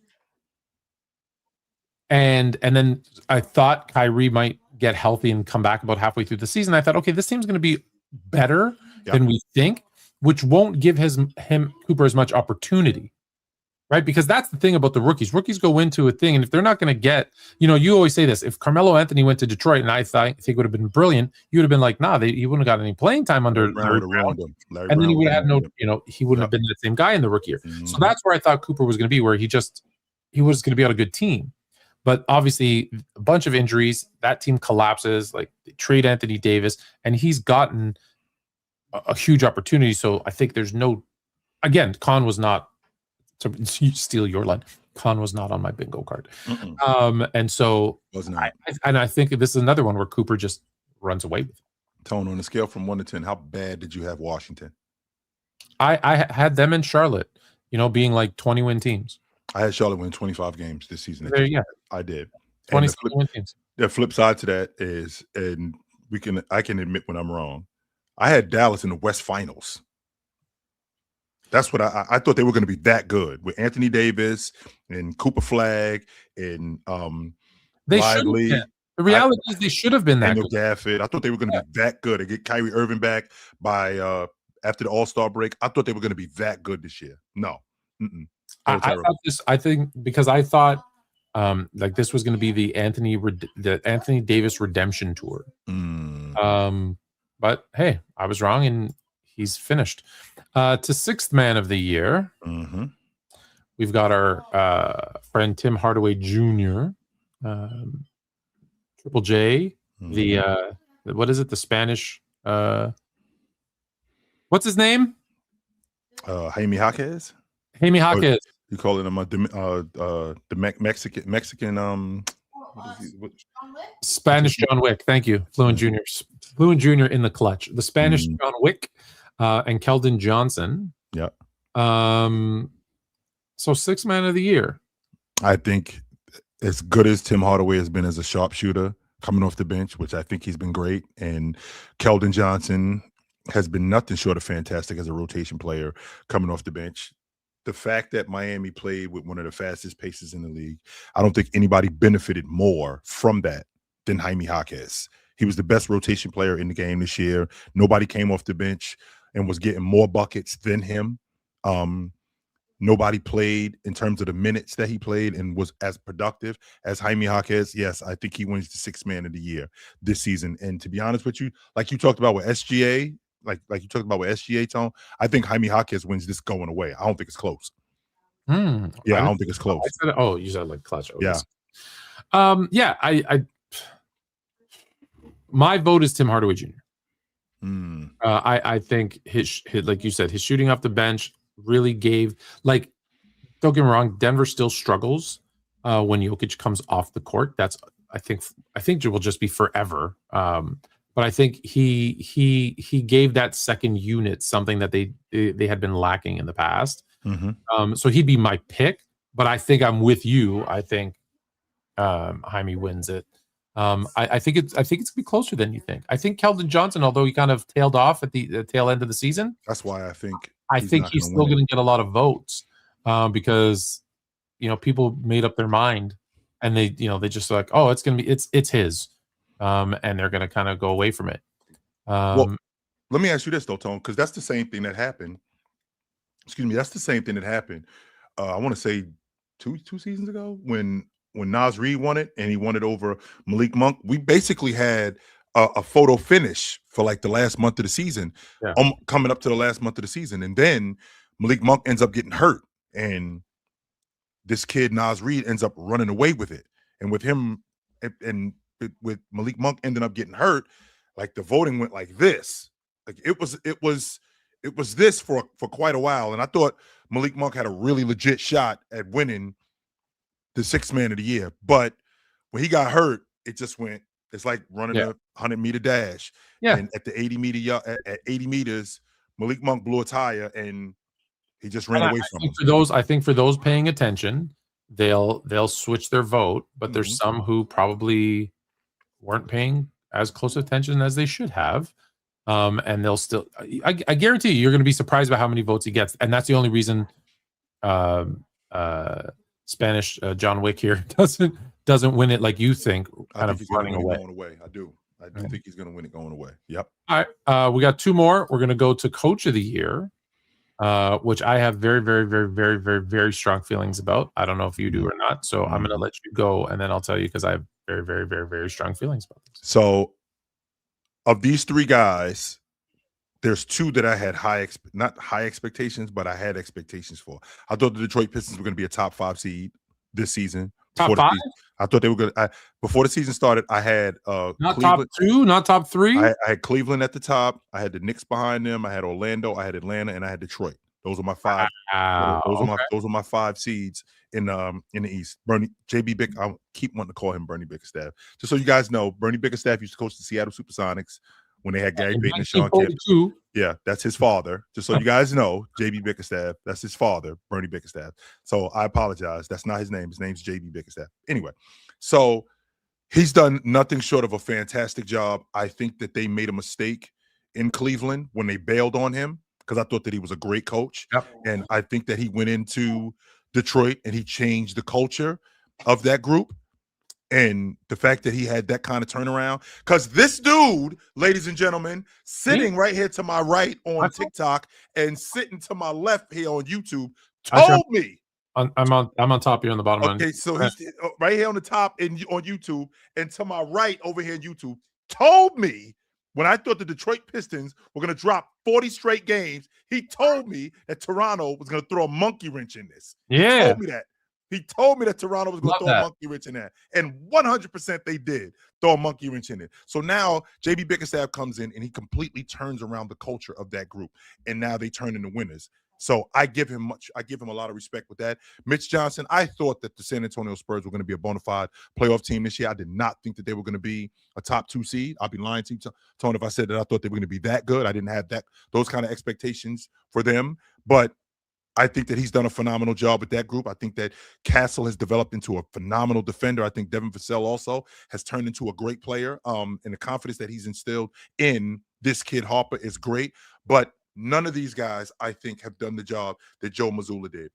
And then I thought Kyrie might get healthy and come back about halfway through the season. I thought, okay, this team's going to be better than we think, which won't give him Cooper as much opportunity, right? Because that's the thing about the rookies. Rookies go into a thing, and if they're not going to get, you always say this, if Carmelo Anthony went to Detroit, and I think it would have been brilliant, you would have been like, nah, he wouldn't have got any playing time under Larry Brown. And then he would have had he wouldn't have been the same guy in the rookie year. Mm-hmm. So that's where I thought Cooper was going to be, where he was going to be on a good team. But obviously, a bunch of injuries, that team collapses, like they trade Anthony Davis, and he's gotten a huge opportunity. So I think there's Khan was not, to steal your line, Khan was not on my bingo card. And so I think this is another one where Cooper just runs away with it. Tone, on a scale from 1 to 10, how bad did you have Washington? I had them in Charlotte, being like 20-win teams. I had Charlotte win 25 games this season. There you go. I did. 27 teams. The flip side to that is, and I can admit when I'm wrong, I had Dallas in the West Finals. That's what I thought they were going to be that good with Anthony Davis and Cooper Flagg and Lively. The reality is they should have been that good. Gafford. I thought they were going to be that good. They get Kyrie Irving back by after the All-Star break. I thought they were going to be that good this year. No. I thought this. I think because I thought like this was going to be the Anthony Davis redemption tour. But hey, I was wrong, and he's finished. To sixth man of the year, we've got our friend Tim Hardaway Jr., Triple J, the what is it? The Spanish. What's his name? Jaime Jaquez. Jaime Jaquez. You calling him the Mexican Spanish John Wick. Thank you, Fluent Jr. in the clutch. The Spanish John Wick and Keldon Johnson. Yeah. So sixth man of the year. I think as good as Tim Hardaway has been as a sharpshooter coming off the bench, which I think he's been great, and Keldon Johnson has been nothing short of fantastic as a rotation player coming off the bench. The fact that Miami played with one of the fastest paces in the league, I don't think anybody benefited more from that than Jaime Jaquez. He was the best rotation player in the game this year. Nobody came off the bench and was getting more buckets than him. Nobody played in terms of the minutes that he played and was as productive as Jaime Jaquez. Yes, I think he wins the sixth man of the year this season. And to be honest with you, like you talked about with SGA, like you talked about with SGA, Tone, I think Jaime Jaquez wins this going away. I don't think it's close. Yeah, I don't think it's close. You said like clutch. Yeah. I my vote is Tim Hardaway Jr. I think his like you said, his shooting off the bench really gave, like, don't get me wrong, Denver still struggles when Jokic comes off the court. That's I think it will just be forever. But I think he gave that second unit something that they had been lacking in the past. So he'd be my pick, but I think I'm with you. I think Jaime wins it. I think it's gonna be closer than you think. I think Keldon Johnson, although he kind of tailed off at the tail end of the season, that's why I think he's still going to get a lot of votes because people made up their mind and they just like, oh, it's gonna be it's his, and they're going to kind of go away from it. Well, let me ask you this though, Tone, because that's the same thing that happened. Excuse me, that's the same thing that happened. I want to say two seasons ago when Nas Reed won it and he won it over Malik Monk. We basically had a photo finish for like the last month of the season, coming up to the last month of the season. And then Malik Monk ends up getting hurt, and this kid Naz Reid ends up running away with it. And with him and with Malik Monk ending up getting hurt, like the voting went like this. Like it was this for quite a while. And I thought Malik Monk had a really legit shot at winning the Sixth Man of the Year. But when he got hurt, it just went, it's like running a 100-meter dash. Yeah. And at the 80 meters, Malik Monk blew a tire and he just ran away from him. I think for those paying attention, they'll switch their vote, but there's some who probably weren't paying as close attention as they should have. And they'll still, I guarantee you're going to be surprised by how many votes he gets. And that's the only reason Spanish John Wick here doesn't win it like you think, kind of running away. Going away. I do think he's going to win it going away. Yep. All right. We got two more. We're going to go to Coach of the Year, which I have very, very, very, very, very, very strong feelings about. I don't know if you do or not. So I'm going to let you go, and then I'll tell you because I have very, very, very, very strong feelings about this. So of these three guys, there's two that I had not high expectations, but I had expectations for. I thought the Detroit Pistons were going to be a top 5 seed this season. Top 5? I thought they were going to. Before the season started, I had not Cleveland, top 2, not top 3. I had Cleveland at the top. I had the Knicks behind them. I had Orlando. I had Atlanta, and I had Detroit. Those are my 5. Those are my 5 seeds in the East. JB Bick. I keep wanting to call him Bernie Bickerstaff. Just so you guys know, Bernie Bickerstaff used to coach the Seattle SuperSonics when they had Gary Payton and Sean Kemp. Yeah, that's his father. Just so you guys know, JB Bickerstaff, that's his father, Bernie Bickerstaff. So I apologize. That's not his name. His name's JB Bickerstaff. Anyway, so he's done nothing short of a fantastic job. I think that they made a mistake in Cleveland when they bailed on him because I thought that he was a great coach. Yep. And I think that he went into Detroit and he changed the culture of that group. And the fact that he had that kind of turnaround, because this dude, ladies and gentlemen, sitting right here to my right on TikTok and sitting to my left here on YouTube, told me. I'm on top here on the bottom. Okay, so he's right here on the top on YouTube, and to my right over here on YouTube, told me when I thought the Detroit Pistons were going to drop 40 straight games, he told me that Toronto was going to throw a monkey wrench in this. Yeah. He told me that. He told me that Toronto was going to throw a monkey wrench in that. And 100% they did throw a monkey wrench in it. So now JB Bickerstaff comes in and he completely turns around the culture of that group. And now they turn into winners. So I give him a lot of respect with that. Mitch Johnson, I thought that the San Antonio Spurs were going to be a bona fide playoff team this year. I did not think that they were going to be a top 2 seed. I'll be lying to you, Tony, if I said that I thought they were going to be that good. I didn't have those kind of expectations for them. But I think that he's done a phenomenal job with that group. I think that Castle has developed into a phenomenal defender. I think Devin Vassell also has turned into a great player. And the confidence that he's instilled in this kid Harper is great. But none of these guys, I think, have done the job that Joe Mazzulla did.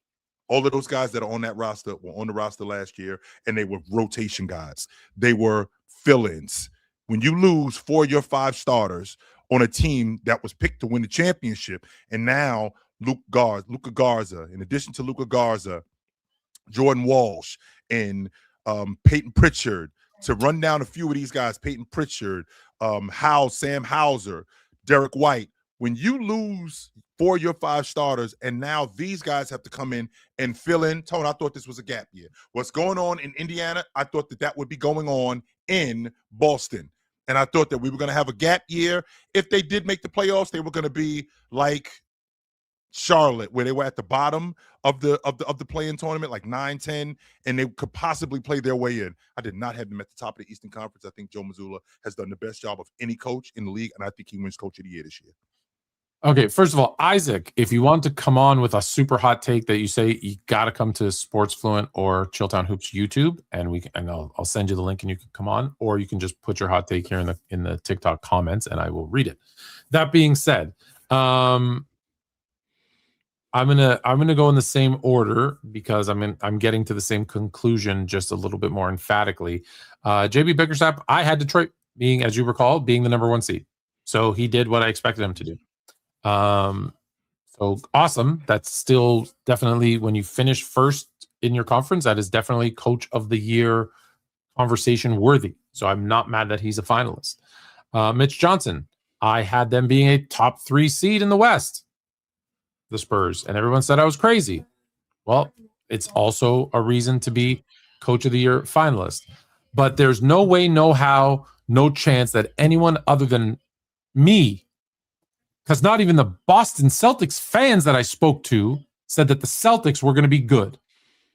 All of those guys that are on that roster were on the roster last year, and they were rotation guys. They were fill-ins. When you lose 4 of your 5 starters on a team that was picked to win the championship, and now Luka Garza, in addition to Luka Garza, Jordan Walsh, and Peyton Pritchard, to run down a few of these guys, Peyton Pritchard, Sam Hauser, Derek White, when you lose 4 of your 5 starters and now these guys have to come in and fill in, Tone, I thought this was a gap year. What's going on in Indiana, I thought that would be going on in Boston. And I thought that we were going to have a gap year. If they did make the playoffs, they were going to be like Charlotte, where they were at the bottom of the play-in tournament, like 9-10, and they could possibly play their way in. I did not have them at the top of the Eastern Conference. I think Joe Mazzulla has done the best job of any coach in the league, and I think he wins Coach of the Year this year. Okay, first of all, Isaac, if you want to come on with a super hot take that you say, you got to come to Sports Fluent or Chilltown Hoops YouTube, and I'll send you the link and you can come on, or you can just put your hot take here in the TikTok comments and I will read it. That being said, I'm gonna go in the same order because I'm getting to the same conclusion just a little bit more emphatically. JB Bickerstaff, I had Detroit being, as you recall, being the number 1 seed, so he did what I expected him to do. So awesome. That's still definitely, when you finish first in your conference, that is definitely Coach of the Year conversation worthy. So I'm not mad that he's a finalist. Mitch Johnson, I had them being a top 3 seed in the West. the Spurs, and everyone said I was crazy. Well, it's also a reason to be Coach of the Year finalist. But there's no way, no how, no chance that anyone other than me, because not even the Boston Celtics fans that I spoke to said that the Celtics were going to be good.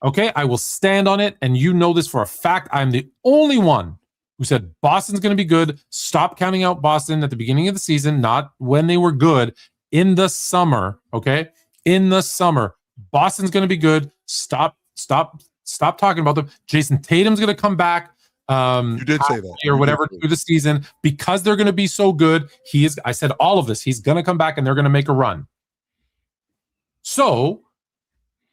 Okay, I will stand on it, and you know this for a fact. I'm the only one who said Boston's going to be good. Stop counting out Boston at the beginning of the season, not when they were good. In the summer, okay? In the summer, Boston's going to be good. Stop talking about them. Jason Tatum's going to come back. You did say that. Or whatever through the season because they're going to be so good. I said all of this. He's going to come back and they're going to make a run. So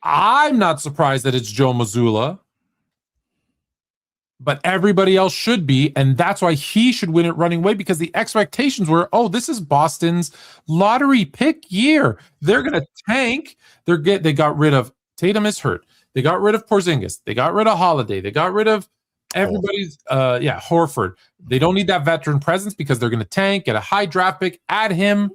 I'm not surprised that it's Joe Mazzulla, but everybody else should be, and that's why he should win it running away, because the expectations were, oh, this is Boston's lottery pick year. They're going to tank. They got rid of Tatum is hurt. They got rid of Porzingis. They got rid of Holiday. They got rid of everybody's Horford. They don't need that veteran presence because they're going to tank, get a high draft pick, add him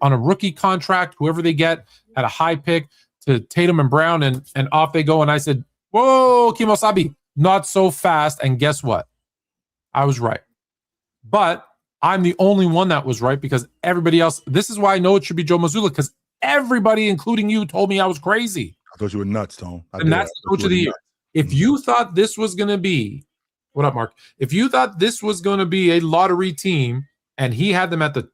on a rookie contract, whoever they get at a high pick to Tatum and Brown, and off they go. And I said, whoa, Kimosabi, not so fast. And guess what? I was right. But I'm the only one that was right because everybody else, this is why I know it should be Joe Mazzulla, because everybody, including you, told me I was crazy. I thought you were nuts, Tom. And that's the Coach of the Year. If you thought this was going to be, what up, Mark? If you thought this was going to be a lottery team and he had them at the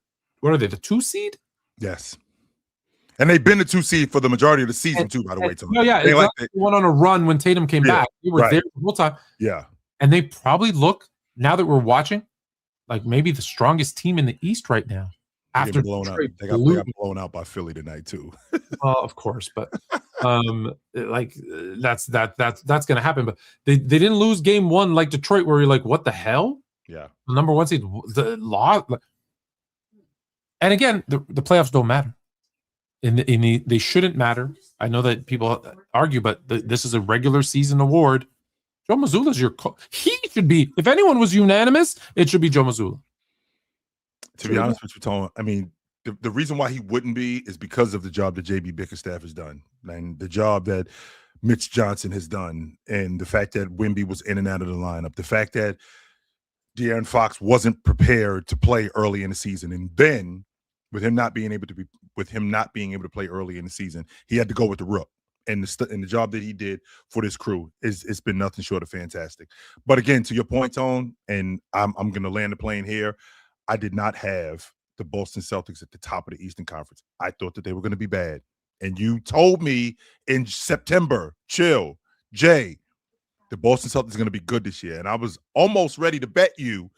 2 seed? Yes. And they've been the 2 seed for the majority of the season, too, by the way. Tom. No, yeah. They went on a run when Tatum came back. They were there the whole time. Yeah. And they probably look, now that we're watching, like maybe the strongest team in the East right now. After they got blown out by Philly tonight, too. Well, of course, but that's going to happen. But they didn't lose game 1 like Detroit, where you're like, what the hell? Yeah. The number 1 seed, the law. And again, the playoffs don't matter. They shouldn't matter. I know that people argue, but this is a regular season award. Joe Mazzulla's he should be. If anyone was unanimous, it should be Joe Mazzulla. To be honest with you, Tom, I mean, the reason why he wouldn't be is because of the job that JB Bickerstaff has done and the job that Mitch Johnson has done, and the fact that Wemby was in and out of the lineup, the fact that De'Aaron Fox wasn't prepared to play early in the season, and then with him not being able to play early in the season, he had to go with the rook. And the job that he did for this crew it's been nothing short of fantastic. But again, to your point, Tone, and I'm going to land the plane here. I did not have the Boston Celtics at the top of the Eastern Conference. I thought that they were going to be bad. And you told me in September, chill, Jay, the Boston Celtics are going to be good this year. And I was almost ready to bet you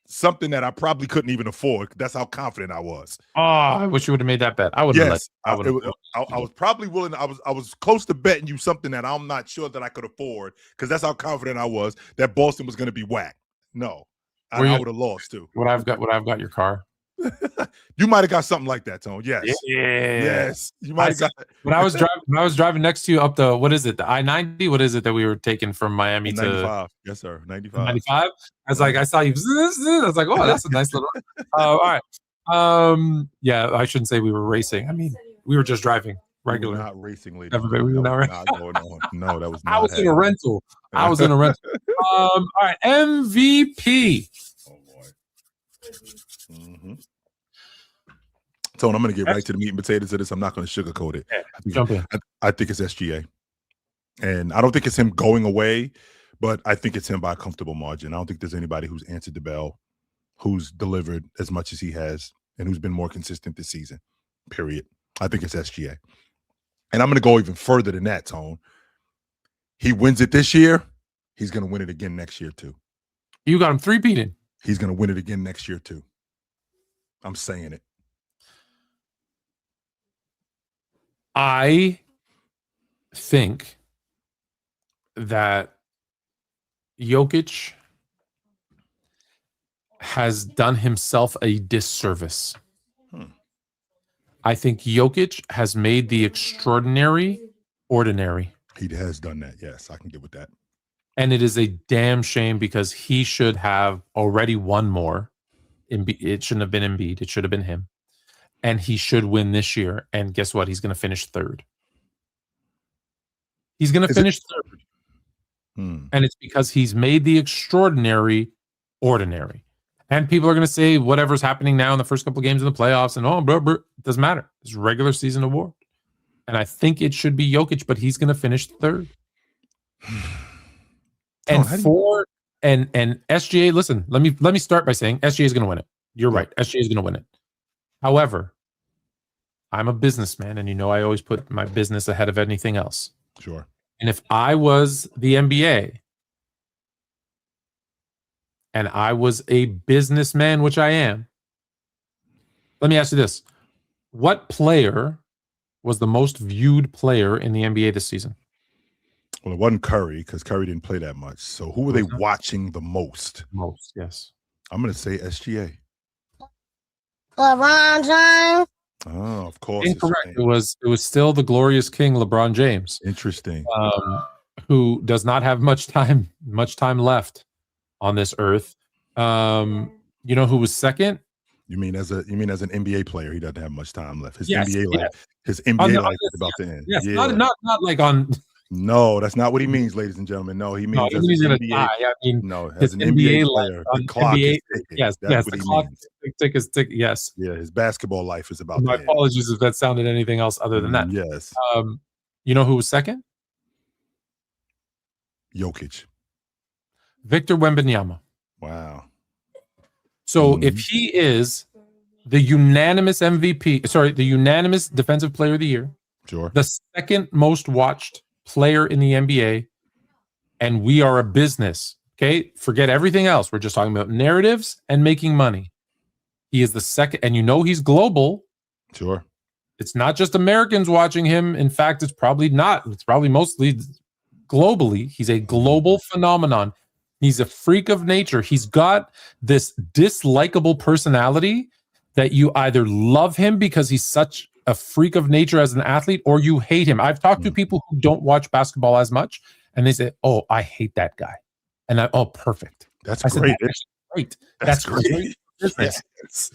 something that I probably couldn't even afford. That's how confident I was. Oh, I wish you would have made that bet. I would have. Yes, I was probably willing. I was close to betting you something that I'm not sure that I could afford, because that's how confident I was that Boston was going to be whacked. No. I would have lost too. What I've got your car. You might have got something like that, Tone. Yes. Yeah. Yes. You might have got it. When I was driving next to you up the, what is it? The I-90? What is it that we were taking from Miami 95. Yes, sir. 95. 95? I was like, I saw you. I was like, oh, that's a nice little. All right. Yeah, I shouldn't say we were racing. I mean, we were just driving regular. We were not racing, lady. We were not going on. No, that was not. I was in a rental. All right. MVP. Oh, boy. Mm-hmm. Tone, I'm going to get right to the meat and potatoes of this. I'm not going to sugarcoat it. I think it's SGA. And I don't think it's him going away, but I think it's him by a comfortable margin. I don't think there's anybody who's answered the bell, who's delivered as much as he has, and who's been more consistent this season, period. I think it's SGA. And I'm going to go even further than that, Tone. He wins it this year, he's going to win it again next year, too. You got him 3-peating. He's going to win it again next year, too. I'm saying it. I think that Jokić has done himself a disservice. I think Jokić has made the extraordinary ordinary. He has done that. Yes, I can get with that. And it is a damn shame, because he should have already won more. It shouldn't have been Embiid. It should have been him. and he should win this year. And guess what? He's going to finish third. He's going to finish third. And it's because he's made the extraordinary ordinary. And people are going to say whatever's happening now in the first couple of games in the playoffs and it doesn't matter. It's a regular season award. And I think it should be Jokic, but he's going to finish third. And and SGA, listen, let me start by saying SGA is going to win it. You're right. SGA is going to win it. However, I'm a businessman, and I always put my business ahead of anything else. Sure. And if I was the NBA and I was a businessman, which I am, let me ask you this. What player was the most viewed player in the NBA this season? Well, it wasn't Curry because Curry didn't play that much. So who were they watching the most? Most, yes. I'm going to say SGA. LeBron James. Oh, of course. Incorrect. It was still the glorious king, LeBron James. Interesting. Who does not have much time left on this earth. You know who was second? You mean as an NBA player, he doesn't have much time left. His Yes, NBA yes. life, his NBA life is about to end. Yes, yeah. not like on. No, that's not what he means, ladies and gentlemen. No, he means he's going to die. I mean, no, as his an NBA NBA life player, on the clock NBA, is ticking. yes, That's what the he clock means. is tick. Yes. Yeah, his basketball life is about My to end. apologies if that sounded anything else other than that. Yes. You know who was second? Jokic. Victor Wembanyama. Wow. So if he is the unanimous MVP, the unanimous Defensive Player of the Year, Sure. the second most watched player in the NBA, and we are a business, okay? Forget everything else. We're just talking about narratives and making money. He is the second, and he's global. Sure. It's not just Americans watching him. In fact, it's probably not. It's probably mostly globally. He's a global phenomenon. He's a freak of nature. He's got this dislikable personality that you either love him because he's such a freak of nature as an athlete, or you hate him. I've talked to people who don't watch basketball as much, and they say, "Oh, I hate that guy," and perfect. That's great. That's great. That's great. Yes.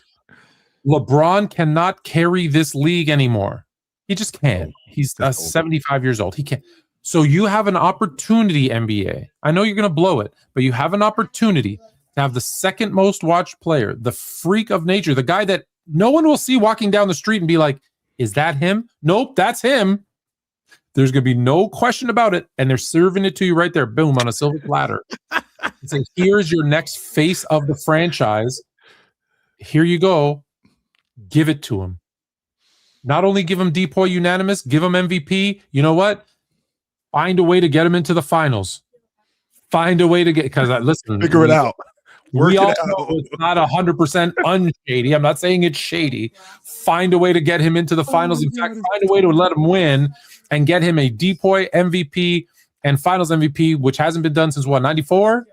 LeBron cannot carry this league anymore. He just can't. He's 75 years old. He can't. So you have an opportunity, NBA. I know you're going to blow it, but you have an opportunity to have the second most watched player, the freak of nature, the guy that no one will see walking down the street and be like, is that him? Nope, that's him. There's going to be no question about it. And they're serving it to you right there. Boom, on a silver platter. Saying, here's your next face of the franchise. Here you go. Give it to him. Not only give him DPOY unanimous, give him MVP. You know what? Find a way to get him into the finals. Find a way to get, because listen, figure it out. We all know it's not 100% unshady. I'm not saying it's shady. Find a way to get him into the finals. In fact, find a way to let him win and get him a DPOY MVP and finals MVP, which hasn't been done since what, 94?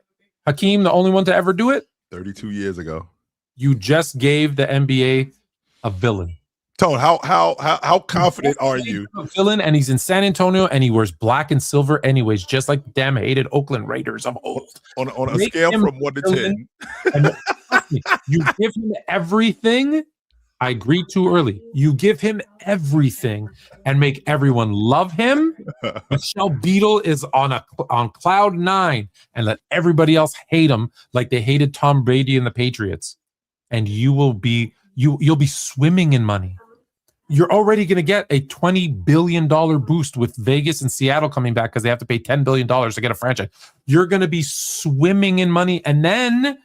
Hakeem, the only one to ever do it? 32 years ago. You just gave the NBA a villain. Tone, how confident are you? A villain, and he's in San Antonio, and he wears black and silver anyways, just like the damn hated Oakland Raiders of old. On a scale from 1 to 10. And you give him everything. I agreed too early. You give him everything and make everyone love him. Michelle Beadle is on cloud 9, and let everybody else hate him like they hated Tom Brady and the Patriots. And you'll be swimming in money. You're already going to get a $20 billion boost with Vegas and Seattle coming back because they have to pay $10 billion to get a franchise. You're going to be swimming in money. And then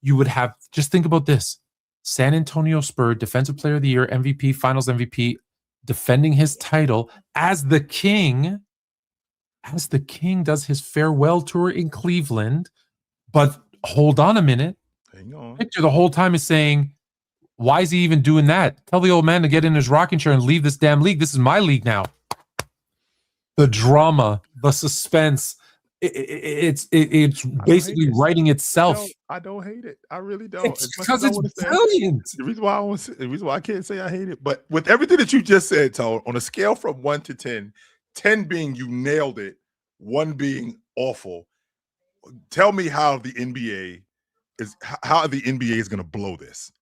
you would have, just think about this. San Antonio Spurs, Defensive Player of the Year, MVP, Finals MVP, defending his title as the king does his farewell tour in Cleveland. But hold on a minute. Hang on. Victor the whole time is saying, why is he even doing that? Tell the old man to get in his rocking chair and leave this damn league. This is my league now. The drama, the suspense, it's basically writing itself. I don't hate it. I really don't. It's because it's brilliant. The reason why I can't say I hate it, but with everything that you just said, Tone, on a scale from 1 to 10, 10 being you nailed it, 1 being awful, tell me how the NBA is going to blow this.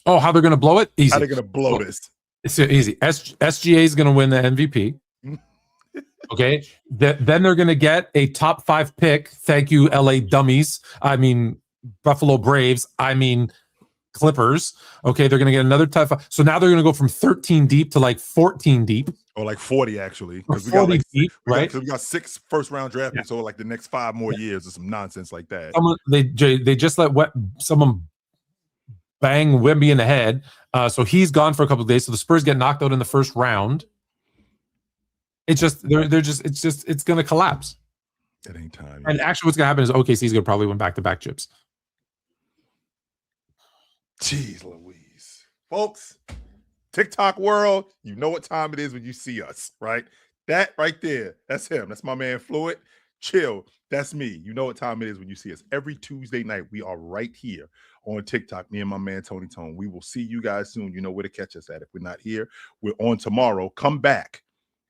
Oh, how they're going to blow it? Easy. How they're going to blow this? It's easy. SGA is going to win the MVP. Okay. Then they're going to get a top 5 pick. Thank you, LA dummies. I mean, Buffalo Braves. I mean, Clippers. Okay. They're going to get another top 5. So now they're going to go from 13 deep to like 14 deep. Or like 40, actually. Because we got like deep, right? We got 6 first-round draft picks, so like the next 5 more years or some nonsense like that. They just let someone bang Wemby in the head. So he's gone for a couple of days. So the Spurs get knocked out in the first round. It's just it's going to collapse. At any time. And actually, what's going to happen is OKC's going to probably win back-to-back chips. Jeez Louise. Folks, TikTok world, you know what time it is when you see us, right? That right there, that's him. That's my man, Fluent. Chill. That's me. You know what time it is when you see us. Every Tuesday night, we are right here on TikTok, me and my man, Tony Tone. We will see you guys soon. You know where to catch us at. If we're not here, we're on tomorrow. Come back.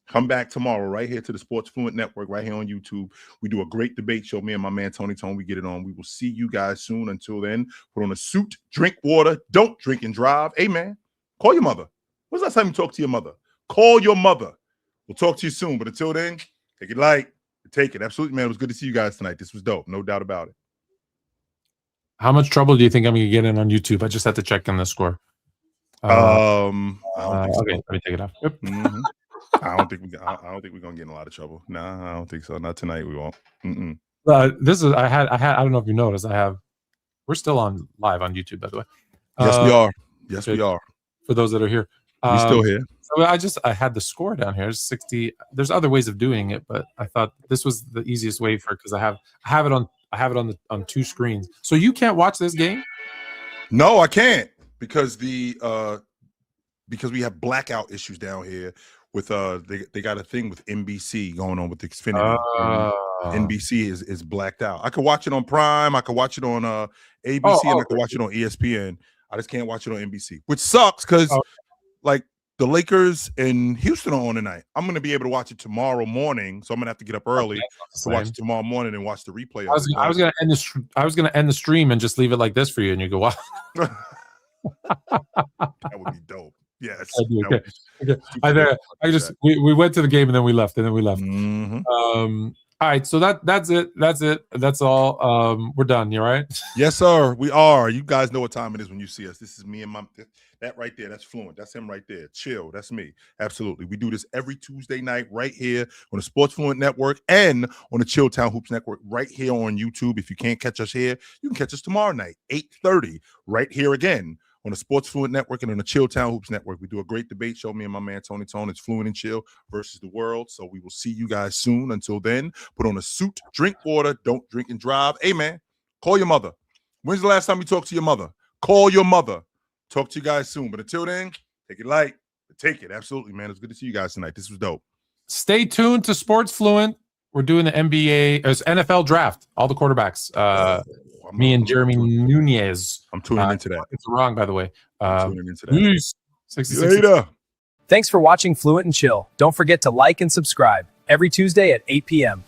Come back tomorrow right here to the Sports Fluent Network right here on YouTube. We do a great debate show. Me and my man, Tony Tone, we get it on. We will see you guys soon. Until then, put on a suit, drink water, don't drink and drive. Hey, man, call your mother. When's the last time you talked to your mother? Call your mother. We'll talk to you soon. But until then, take it light. Take it. Absolutely, man. It was good to see you guys tonight. This was dope. No doubt about it. How much trouble do you think I'm going to get in on YouTube? I just had to check on the score. I don't think so. Okay, let me take it off. Yep. Mm-hmm. I don't think we're gonna get in a lot of trouble. Nah, I don't think so. Not tonight. We won't. This is I don't know if you noticed. We're still on live on YouTube, by the way. Yes, we are. Yes, we are. For those that are here, we're still here. So I had the score down here. It's 60. There's other ways of doing it, but I thought this was the easiest way because I have it on 2 screens. So you can't watch this game? No, I can't because we have blackout issues down here. With they got a thing with NBC going on with Xfinity. NBC is blacked out. I could watch it on Prime. I could watch it on ABC, and I could watch it on ESPN. I just can't watch it on NBC, which sucks because like the Lakers and Houston are on tonight. I'm going to be able to watch it tomorrow morning, so I'm going to have to get up early to watch it tomorrow morning and watch the replay. I was going to end the stream and just leave it like this for you, and you go, "Wow." That would be dope. Yes. Okay. We went to the game and then we left. Mm-hmm. All right. So that's it. That's all. We're done. You all right? Yes, sir. We are. You guys know what time it is when you see us. This is me and that right there. That's Fluent. That's him right there. Chill. That's me. Absolutely. We do this every Tuesday night right here on the Sports Fluent Network and on the Chilltown Hoops Network right here on YouTube. If you can't catch us here, you can catch us tomorrow night, 8:30, right here again on the Sports Fluent Network and on the Chilltown Hoops Network. We do a great debate show, me and my man, Tony Tone. It's Fluent and Chill versus the world. So we will see you guys soon. Until then, put on a suit, drink water, don't drink and drive. Hey, man, call your mother. When's the last time you talked to your mother? Call your mother. Talk to you guys soon. But until then, take it light. Take it. Absolutely, man. It's good to see you guys tonight. This was dope. Stay tuned to Sports Fluent. We're doing the NFL draft, all the quarterbacks. Me and Jeremy Nunez. I'm tuning into that. It's wrong, by the way. I'm tuning into that. 66. Later. Thanks for watching Fluent and Chill. Don't forget to like and subscribe every Tuesday at 8 p.m.